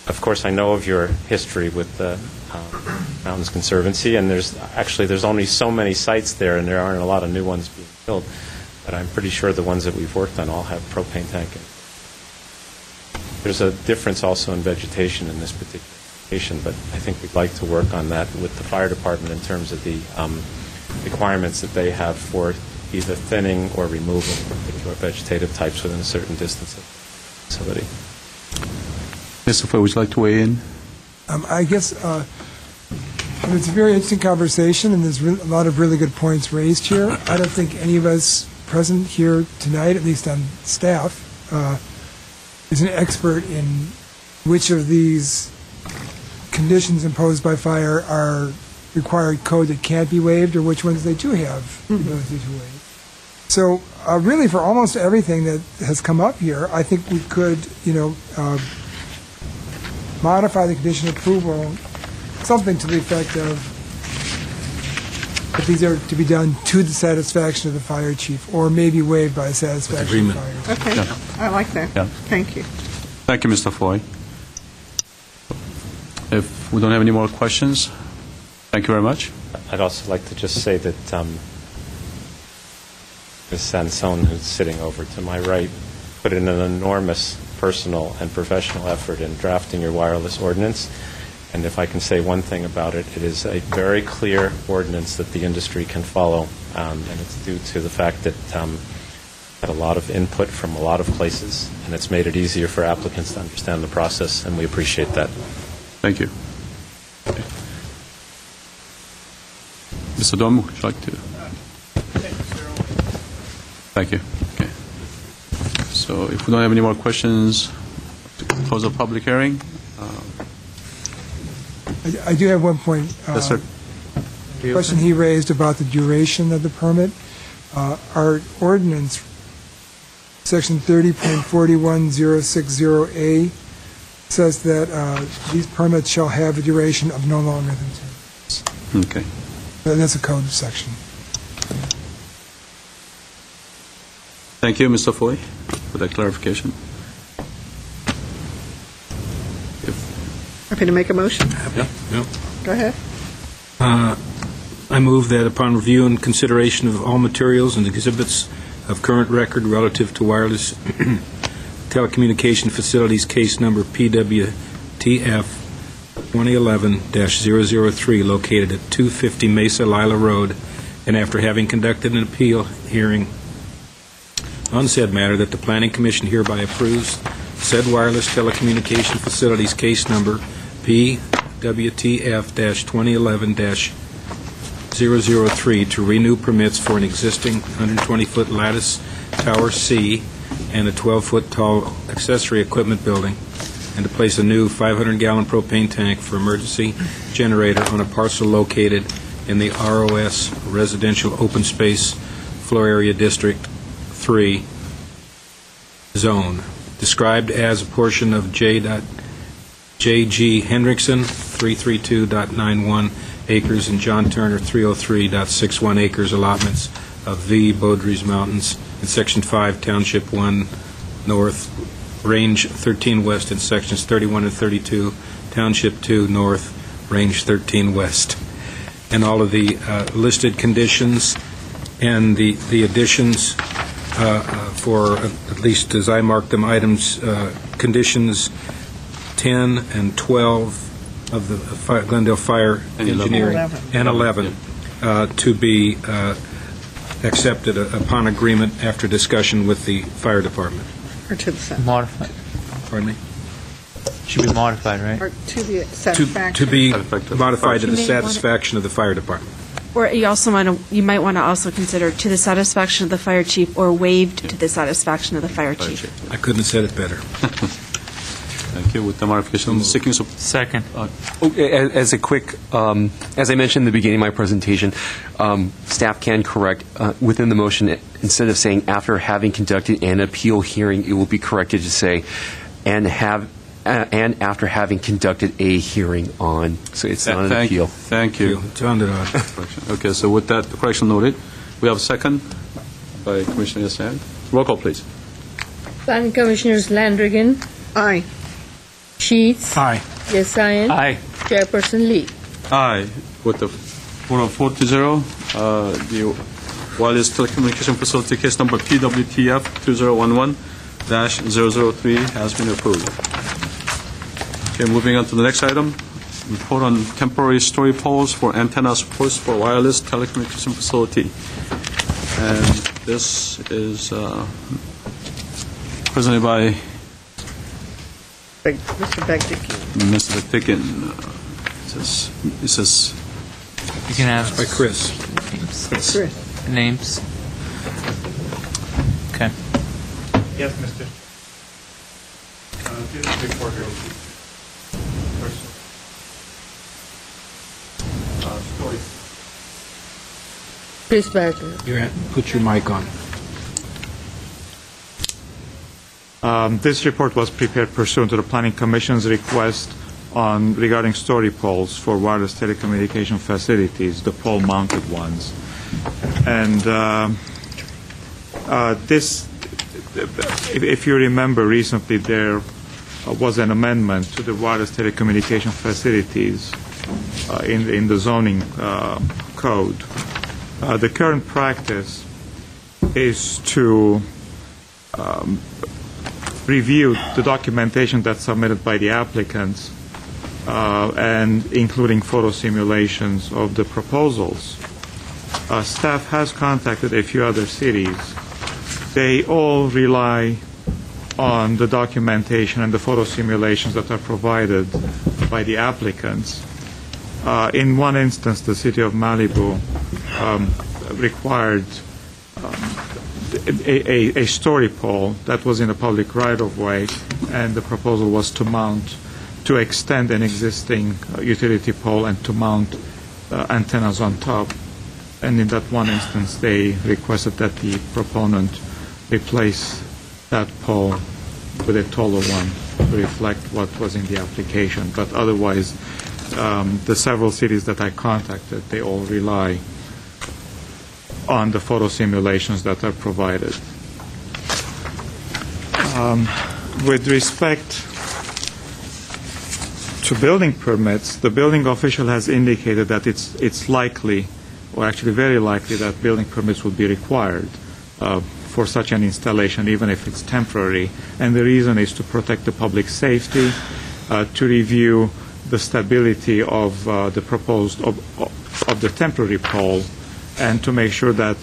of course, I know of your history with the Mountains Conservancy, and there's only so many sites there, and there aren't a lot of new ones being built, but I'm pretty sure the ones that we've worked on all have propane tank. There's a difference also in vegetation in this particular location, but I think we'd like to work on that with the fire department in terms of the requirements that they have for either thinning or removal of particular vegetative types within a certain distance of the facility.
Mr. Foy, would you like to weigh in?
I guess it's a very interesting conversation, and there's a lot of really good points raised here. I don't think any of us present here tonight, at least on staff, is an expert in which of these conditions imposed by fire are required code that can't be waived, or which ones they do have the ability to waive. So really, for almost everything that has come up here, I think we could, modify the condition of approval, something to the effect of that these are to be done to the satisfaction of the fire chief, or maybe waived by the satisfaction of the fire chief.
Okay,
Yeah.
I like that.
Yeah.
Thank you.
Thank you, Mr. Foy. If we don't have any more questions, thank you very much.
I'd also like to just say that Ms. Sansone, who's sitting over to my right, put in an enormous personal and professional effort in drafting your wireless ordinance. And if I can say one thing about it, it is a very clear ordinance that the industry can follow, and it's due to the fact that had a lot of input from a lot of places, and it's made it easier for applicants to understand the process, and we appreciate that.
Thank you. Okay. Mr. Dom, would you like to? Thank you. Okay. So if we don't have any more questions, to close the public hearing.
I do have one point.
Yes, sir.
The question he raised about the duration of the permit. Our ordinance, section 30.41060A, says that these permits shall have a duration of no longer than 10 years.
Okay.
That's a code section.
Thank you, Mr. Foy, for that clarification.
Happy to make a motion.
Yeah.
Go ahead.
I move that upon review and consideration of all materials and exhibits of current record relative to wireless telecommunication facilities, case number PWTF 2011-003, located at 250 Mesa Lila Road, and after having conducted an appeal hearing on said matter, that the Planning Commission hereby approves said wireless telecommunication facilities, case number PWTF-2011-003, to renew permits for an existing 120-foot lattice tower C and a 12-foot tall accessory equipment building, and to place a new 500-gallon propane tank for emergency generator on a parcel located in the ROS Residential Open Space Floor Area District 3 zone, described as a portion of J.G. Hendrickson 332.91 acres and John Turner 303.61 acres allotments of V. Beaudry's Mountains in Section 5, Township 1 North, Range 13 West, and Sections 31 and 32, Township 2 North, Range 13 West. And all of the listed conditions and the additions for, at least as I marked them, items, conditions 10 and 12 of the Glendale Fire Engineering, and 11 to be accepted upon agreement after discussion with the fire department.
Or to the satisfaction.
Modified.
Pardon me?
Should be modified, right?
Or to the
To
satisfaction.
be modified to the
You may want it-
satisfaction of the fire department.
Or you might want to also consider to the satisfaction of the fire chief or waived to the satisfaction of the fire chief.
I couldn't have said it better.
Thank you. With the modification, seeking support.
Second.
As a quick, as I mentioned in the beginning of my presentation, staff can correct within the motion, instead of saying after having conducted an appeal hearing, it will be corrected to say and after having conducted a hearing on. So it's not an appeal.
Thank you.
John did odd.
Okay, so with that correction noted, we have a second by Commissioner Sand. Roll call, please.
Planning Commissioners Landrigan,
Aye.
Sheets,
Aye.
Yesayan,
Aye.
Chairperson Lee.
Aye. With the 4-0, the wireless telecommunication facility case number PWTF 2011-003 has been approved. Okay, moving on to the next item. Report on temporary story poles for antenna supports for wireless telecommunication facility. And this is presented by
Mr. Begdicki.
Mr. Victikin. It says
You can have
By Chris.
Chris.
names. Okay.
Yes, Mr. This report here.
Chris Barton.
Put your mic on.
This report was prepared pursuant to the Planning Commission's request regarding story poles for wireless telecommunication facilities, the pole-mounted ones. And this, if you remember, recently there was an amendment to the wireless telecommunication facilities in the zoning code. The current practice is to review the documentation that's submitted by the applicants and including photo simulations of the proposals. Staff has contacted a few other cities. They all rely on the documentation and the photo simulations that are provided by the applicants. In one instance, the city of Malibu required a story pole that was in a public right-of-way, and the proposal was to extend an existing utility pole and to mount antennas on top. And in that one instance, they requested that the proponent replace that pole with a taller one to reflect what was in the application. But otherwise, the several cities that I contacted, they all rely on the photo simulations that are provided. With respect to building permits, the building official has indicated that it's likely, or actually very likely, that building permits will be required for such an installation, even if it's temporary. And the reason is to protect the public safety, to review the stability of the proposed of the temporary pole, and to make sure that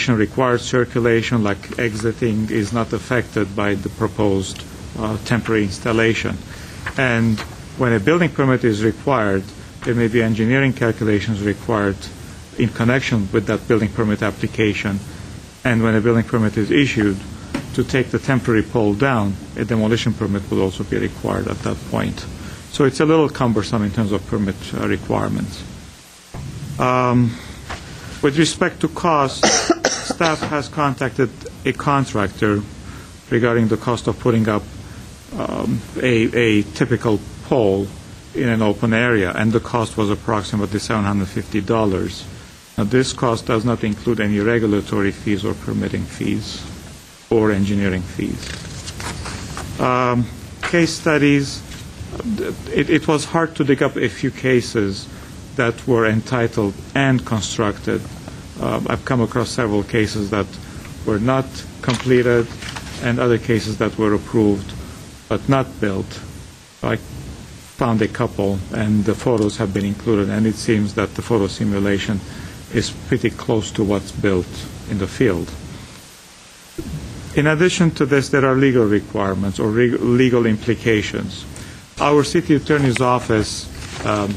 required circulation, like exiting, is not affected by the proposed temporary installation. And when a building permit is required, there may be engineering calculations required in connection with that building permit application. And when a building permit is issued, to take the temporary pole down, a demolition permit will also be required at that point. So it's a little cumbersome in terms of permit requirements. With respect to cost, staff has contacted a contractor regarding the cost of putting up a typical pole in an open area, and the cost was approximately $750. Now, this cost does not include any regulatory fees or permitting fees or engineering fees. Case studies, it was hard to dig up a few cases that were entitled and constructed. I've come across several cases that were not completed and other cases that were approved but not built. I found a couple, and the photos have been included, and it seems that the photo simulation
is pretty close to what's built in the field. In addition to this, there are legal requirements or legal implications. Our city attorney's office,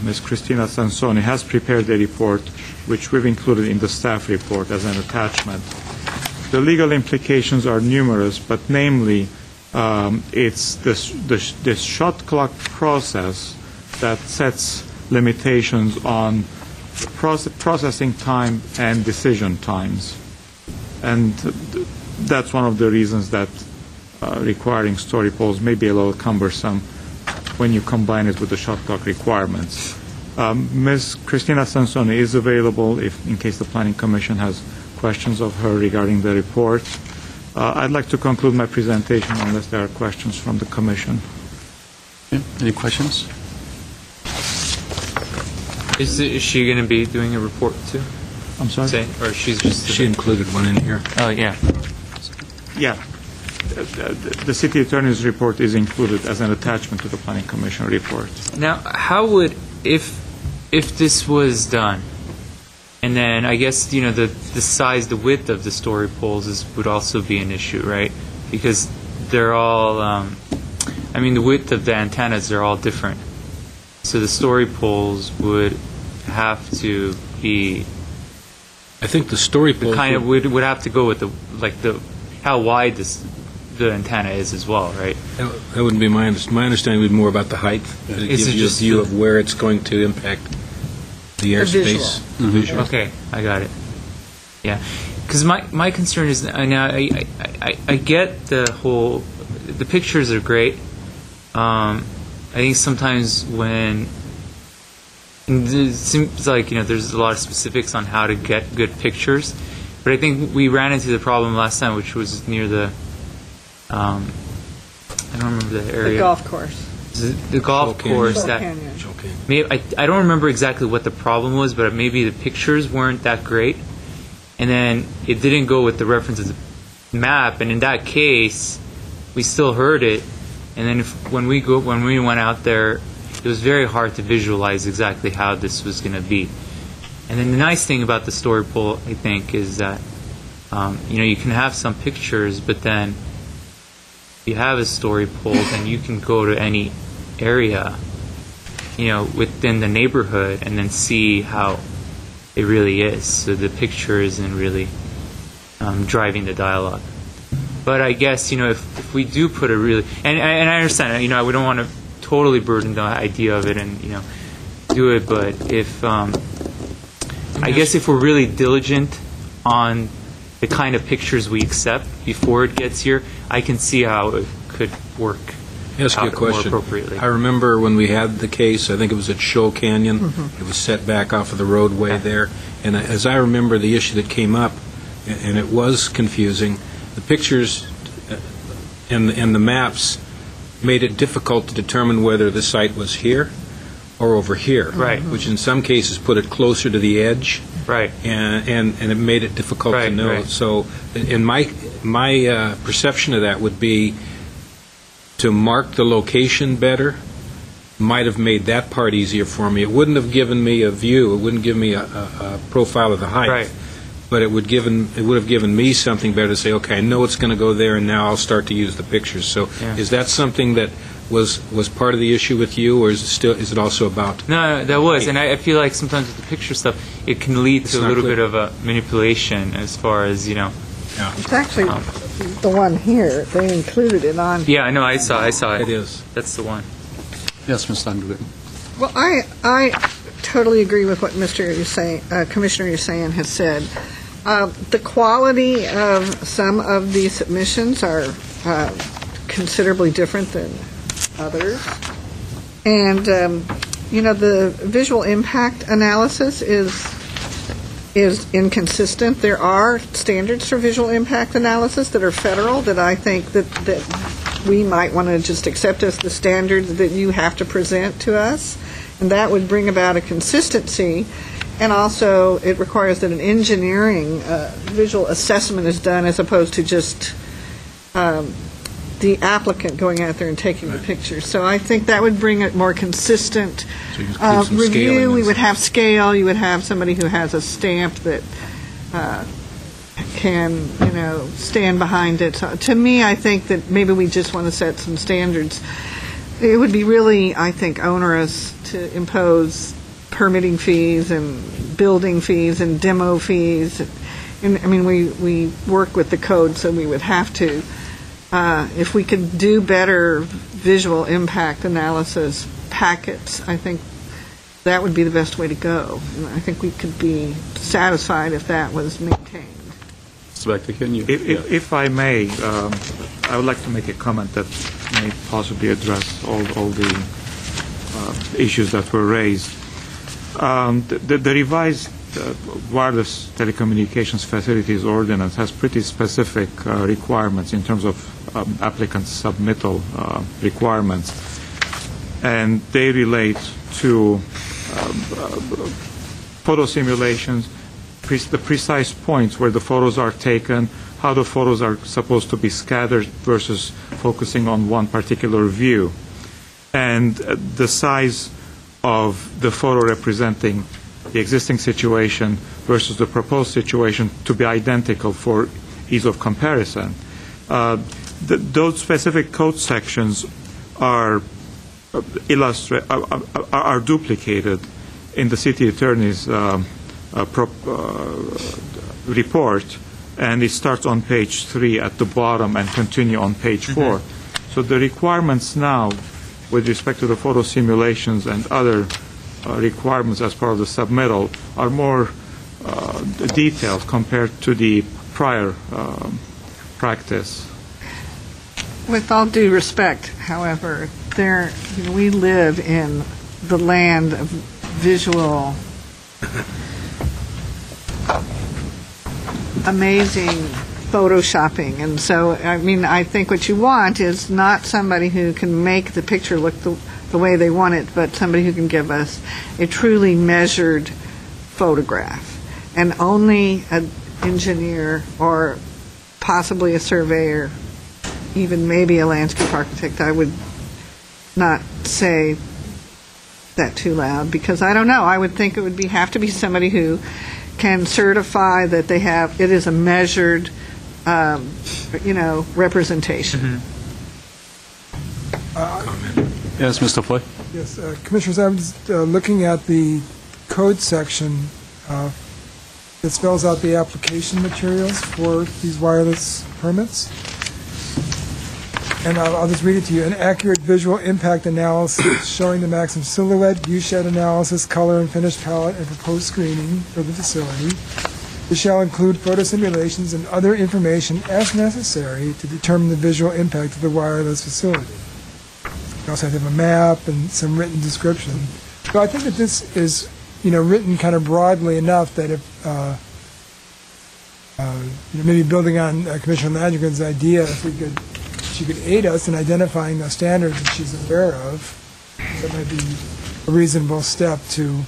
Ms. Christina Sansoni, has prepared a report which we've included in the staff report as an attachment. The legal implications are numerous, but namely, it's this shot clock process that sets limitations on processing time and decision times. And that's one of the reasons that requiring story polls may be a little cumbersome when you combine it with the shot clock requirements. Ms. Christina Sansoni is available in case the Planning Commission has questions of her regarding the report. I'd like to conclude my presentation unless there are questions from the Commission.
Okay. Any questions?
Is she going to be doing a report too?
I'm sorry?
Or she's just...
She included one in here.
Oh, yeah.
Yeah. The city attorney's report is included as an attachment to the Planning Commission report.
Now, how would, if this was done, and then I guess, you know, the size, the width of the story poles would also be an issue, right? Because they're all, I mean, the width of the antennas, they're all different. So the story poles would have to be...
I think the story poles
kind of would have to go with how wide the antenna is as well, right?
That wouldn't be my understanding. My understanding would be more about the height. It gives you a view of where it's going to impact the airspace.
The visual. Okay, I got it. Yeah, because my concern is, now I get the pictures are great. I think sometimes when it seems like, you know, there's a lot of specifics on how to get good pictures, but I think we ran into the problem last time, which was near the I don't remember the area.
The golf course.
The golf course. I don't remember exactly what the problem was, but maybe the pictures weren't that great, and then it didn't go with the reference of the map. And in that case, we still heard it, and then when we went out there, it was very hard to visualize exactly how this was going to be. And then the nice thing about the story pole, I think, is that you know, you can have some pictures, but then you have a story pole, then you can go to any area, you know, within the neighborhood and then see how it really is. So the picture isn't really driving the dialogue. But I guess, you know, if we do put a really, and I understand, you know, we don't want to totally burden the idea of it and, you know, do it, but if, I guess if we're really diligent on the kind of pictures we accept before it gets here, I can see how it could work
ask you a question.
More appropriately.
I remember when we had the case, I think it was at Shoal Canyon. It was set back off of the roadway there. And as I remember the issue that came up, and it was confusing, the pictures and the maps made it difficult to determine whether the site was here or over here.
Right.
Which in some cases put it closer to the edge.
Right.
And it made it difficult to know.
Right.
So in my perception of that would be to mark the location better might have made that part easier for me. It wouldn't have given me a view. It wouldn't give me a profile of the height.
Right.
But it would have given me something better to say, okay, I know it's going to go there, and now I'll start to use the pictures. So is that something that was part of the issue with you, or is it also about?
No, that was, and I feel like sometimes with the picture stuff, it can lead to a little bit of a manipulation as far as, you know.
Yeah.
It's actually the one here. They included it on.
Yeah, I know. I saw it.
It is.
That's the one.
Yes, Ms. Landry.
Well, I totally agree with what Commissioner Usain has said. The quality of some of these submissions are considerably different than others. And, you know, the visual impact analysis is inconsistent. There are standards for visual impact analysis that are federal that I think that we might want to just accept as the standards that you have to present to us. And that would bring about a consistency. And also, it requires that an engineering visual assessment is done as opposed to just the applicant going out there and taking the pictures. So I think that would bring a more consistent
So you keep some scaling
review. We
and
would
stuff.
have scale. You would have somebody who has a stamp that can, stand behind it. So to me, I think that maybe we just want to set some standards. It would be really, I think, onerous to impose permitting fees and building fees and demo fees. And, I mean, we work with the code, so we would have to. If we could do better visual impact analysis packets, I think that would be the best way to go. And I think we could be satisfied if that was maintained.
Mr. Becker, can you?
If I may, I would like to make a comment that may possibly address all the issues that were raised. The revised wireless telecommunications facilities ordinance has pretty specific requirements in terms of applicants' submittal requirements, and they relate to photo simulations, the precise points where the photos are taken, how the photos are supposed to be scattered versus focusing on one particular view, and the size of the photo representing the existing situation versus the proposed situation to be identical for ease of comparison. Those specific code sections are duplicated in the city attorney's report, and it starts on page 3 at the bottom and continue on page 4. So the requirements now with respect to the photo simulations and other requirements as part of the submittal are more detailed compared to the prior practice.
With all due respect, however, we live in the land of visual, amazing photoshopping, and so I think what you want is not somebody who can make the picture look the way they want it, but somebody who can give us a truly measured photograph. And only an engineer or possibly a surveyor, even maybe a landscape architect, I would not say that too loud, because I don't know. I would think it would have to be somebody who can certify that it is a measured, representation.
Yes, Mr. Floyd.
Yes, Commissioners, I was looking at the code section that spells out the application materials for these wireless permits. And I'll just read it to you. An accurate visual impact analysis showing the maximum silhouette, view shed analysis, color and finish palette, and proposed screening for the facility. This shall include photo simulations and other information as necessary to determine the visual impact of the wireless facility. You also have to have a map and some written description. So I think that this is, written kind of broadly enough that if, maybe building on Commissioner Landrigan's idea, if she could aid us in identifying the standards that she's aware of, that might be a reasonable step to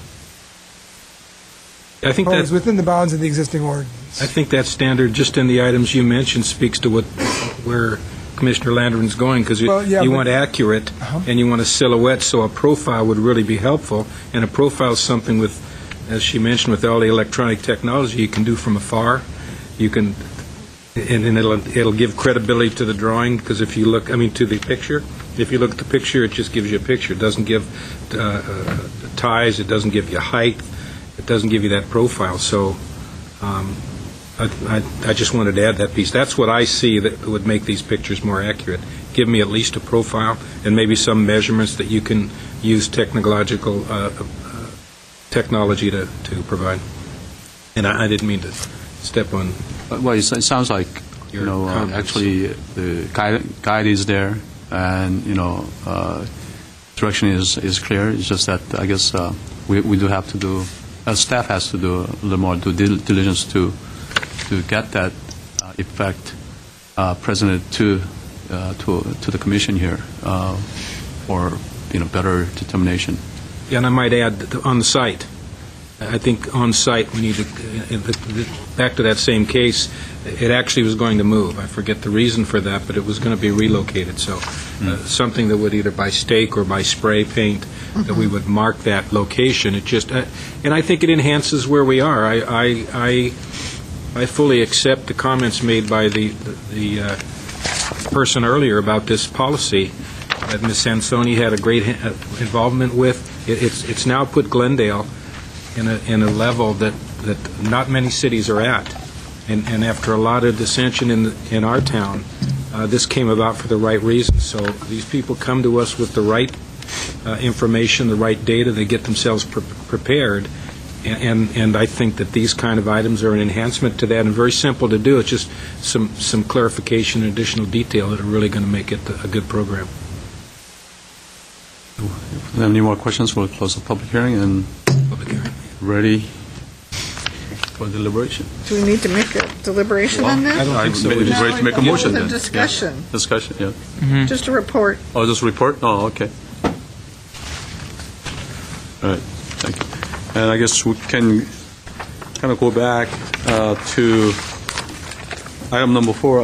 propose within the bounds of the existing ordinance.
I think that standard, just in the items you mentioned, speaks to where Commissioner Landrigan's going, because you want accurate and you want a silhouette, so a profile would really be helpful. And a profile is something with, as she mentioned, with all the electronic technology, you can do from afar. You can, and it'll give credibility to the drawing, because if you look, to the picture, if you look at the picture, it just gives you a picture. It doesn't give ties, it doesn't give you height, it doesn't give you that profile. So I just wanted to add that piece. That's what I see that would make these pictures more accurate. Give me at least a profile and maybe some measurements that you can use technology to provide. And I didn't mean to step on.
Well, it sounds like actually the guide is there, and direction is clear. It's just that I guess we do have to do. Staff has to do a little more due diligence to get that effect presented to the commission here for better determination.
Yeah, and I might add that on the site, I think on-site, we need to, back to that same case, it actually was going to move. I forget the reason for that, but it was going to be relocated. So something that would either by stake or by spray paint, that we would mark that location. It just, and I think it enhances where we are. I fully accept the comments made by the person earlier about this policy that Ms. Sansoni had a great involvement with. It's now put Glendale in a level that not many cities are at. And after a lot of dissension in our town, this came about for the right reasons. So these people come to us with the right information, the right data. They get themselves prepared. And I think that these kind of items are an enhancement to that and very simple to do. It's just some clarification and additional detail that are really going to make it a good program.
If there are any more questions, we'll close the public hearing and ready for deliberation.
Do we need to make a deliberation on this?
I don't think so.
Ready to make a motion then.
Discussion.
Yeah. Discussion, yeah.
Just a report.
Oh, just report? Oh, okay. All right, thank you. And I guess we can kind of go back to item number 4.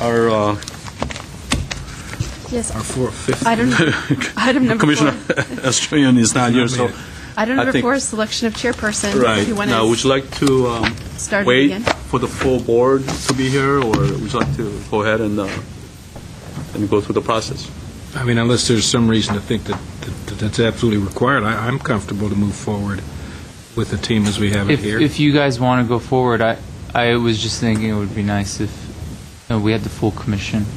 Our
Yes.
Our fifth.
Item number
Commissioner
4.
Australian is not here, so
Item
I
number
think-
4 is selection of chairperson.
right.
If you want
Now, would you like to
start it
wait
again?
for the full board to be here, or would you like to go ahead and go through the process?
I mean, unless there's some reason to think that that's absolutely required, I'm comfortable to move forward with the team as we have it here.
If you guys want to go forward, I was just thinking it would be nice if we had the full commission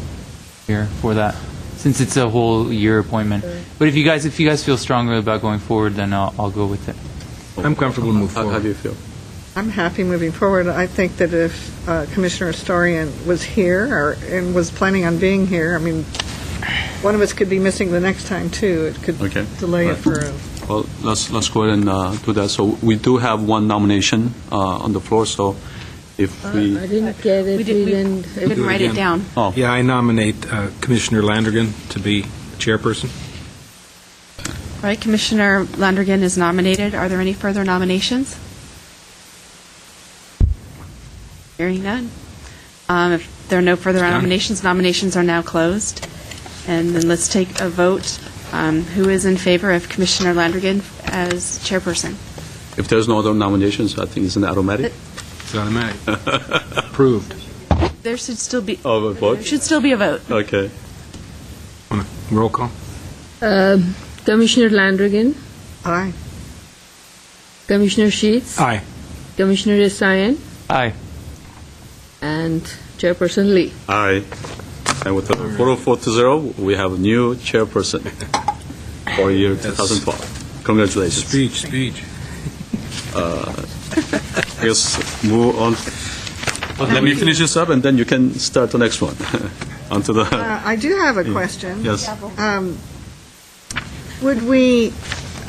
here for that, since it's a whole year appointment. But if you guys feel strongly about going forward, then I'll go with it.
I'm comfortable to move forward.
How do you feel?
I'm happy moving forward. I think that if Commissioner Astorian was here and was planning on being here, I mean, one of us could be missing the next time, too. It could delay it for a...
Well, let's go ahead and do that. So we do have one nomination on the floor, so if we...
I didn't get it.
We didn't write it down.
Oh.
Yeah, I nominate Commissioner Landrigan to be chairperson.
All right, Commissioner Landrigan is nominated. Are there any further nominations? Hearing none. If there are no further nominations are now closed. And then let's take a vote. Who is in favor of Commissioner Landrigan as chairperson?
If there's no other nominations, I think it's an automatic.
It's automatic. Approved.
There should still be
a vote?
There should still be a vote.
Okay.
Roll call.
Commissioner Landrigan.
Aye.
Commissioner Sheets.
Aye.
Commissioner Esayan.
Aye.
And Chairperson Lee.
Aye. And with a vote of 4-0, we have a new chairperson for year 2012. Congratulations.
Speech.
I guess move on. Let me finish this up, and then you can start the next one. Onto the.
I do have a question.
Yes.
Would we,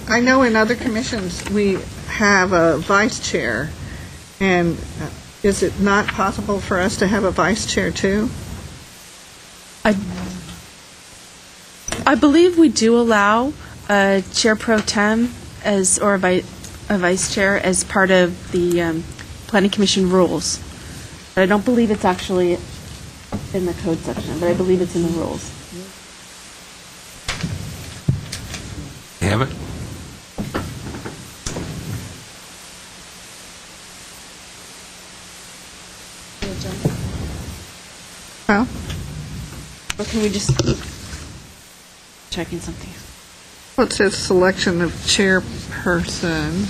I know in other commissions we have a vice chair, and is it not possible for us to have a vice chair too?
I believe we do allow a chair pro tem or a vice chair as part of the Planning Commission rules. But I don't believe it's actually in the code section, but I believe it's in the rules.
You have it?
Well,
Or can we just checking something?
well, it says selection of chairperson.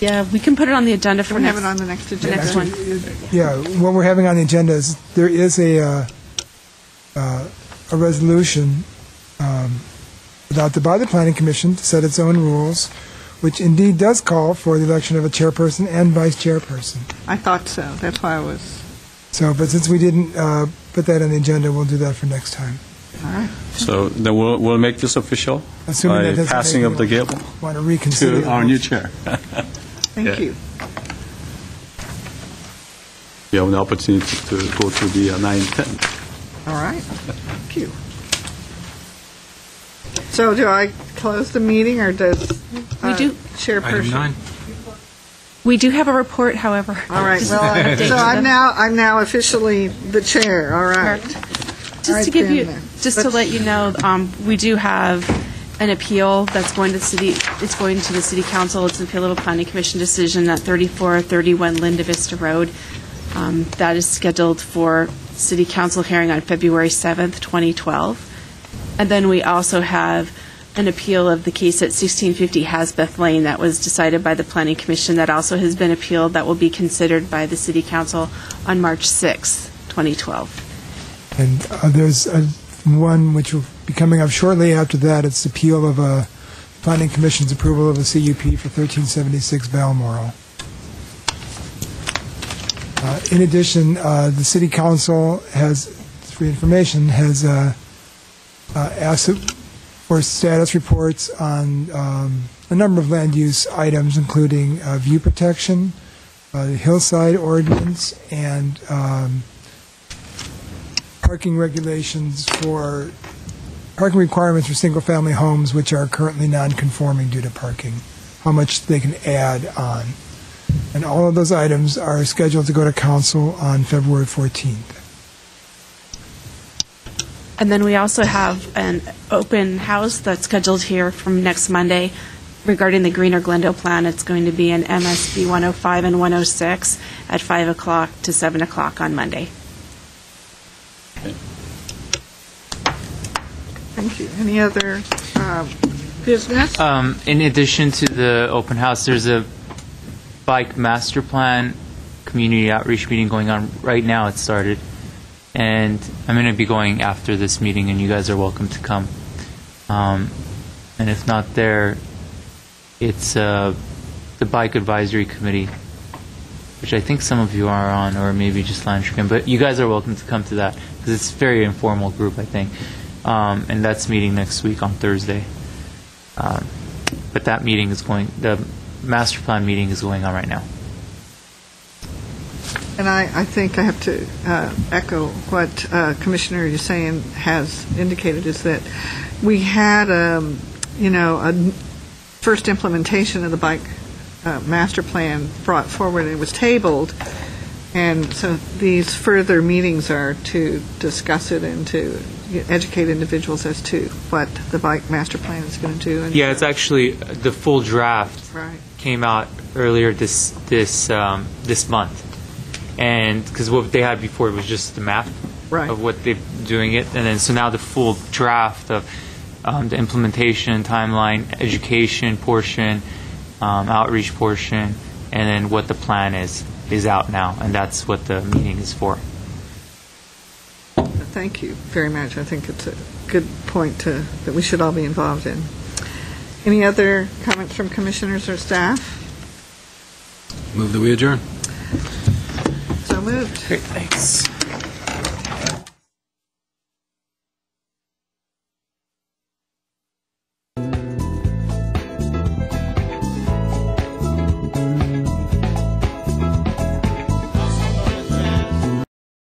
Yeah, we can put it on the agenda for
Can we have
next,
it on the next
the
agenda?
next one.
Yeah, what we're having on the agenda is, there is a resolution adopted by the Planning Commission to set its own rules, which indeed does call for the election of a chairperson and vice chairperson.
I thought so. That's why I was,
So, but since we didn't put that on the agenda, we'll do that for next time.
all right.
So then we'll make this official
Assuming that
by
doesn't
passing
make
of the
you
gavel
Want to reconsider
to our new chair.
Thank you.
you have an opportunity to go to the 9/10.
All right, thank you. So do I close the meeting, or does
We do.
Chairperson?
Item 9.
We do have a report, however.
All right,
Just
well,
an update
so
to
I'm
them.
now officially the chair, all right.
Just
All right,
to give you,
then.
just to let you know, we do have an appeal that's going to it's going to the city council. It's an appeal of a planning commission decision at 3431 Linda Vista Road. That is scheduled for city council hearing on February 7th, 2012. And then we also have an appeal of the case at 1650 Hasbeth Lane that was decided by the planning commission that also has been appealed, that will be considered by the city council on March 6th, 2012.
And there's one which will be coming up shortly after that. It's the appeal of a planning commission's approval of a CUP for 1376 Balmoral. In addition, the city council has, for information, has asked for status reports on a number of land use items, including view protection, the hillside ordinance, and parking requirements for single-family homes which are currently non-conforming due to parking, how much they can add on. And all of those items are scheduled to go to council on February 14th.
And then we also have an open house that's scheduled here from next Monday regarding the Greener Glendale plan. It's going to be in MSB 105 and 106 at 5 o'clock to 7 o'clock on Monday.
Thank you. Any other business?
In addition to the open house, there's a bike master plan community outreach meeting going on right now. It started. And I'm going to be going after this meeting, and you guys are welcome to come. And if not there, it's the Bike Advisory Committee, which I think some of you are on, or maybe just Landrigan. But you guys are welcome to come to that, because it's a very informal group, I think. And that's meeting next week on Thursday. But that meeting is the master plan meeting is going on right now.
And I think I have to echo what Commissioner Usain has indicated, is that we had, a first implementation of the bike master plan brought forward, and it was tabled. And so these further meetings are to discuss it and to educate individuals as to what the bike master plan is going to do. And
Yeah, it's actually the full draft came out earlier this month. And because what they had before was just the map of what they're doing it, and then so now the full draft of the implementation timeline, education portion, outreach portion, and then what the plan is out now, and that's what the meeting is for.
Thank you very much. I think it's a good point that we should all be involved in. Any other comments from commissioners or staff?
Move that we adjourn.
So moved.
Great, thanks.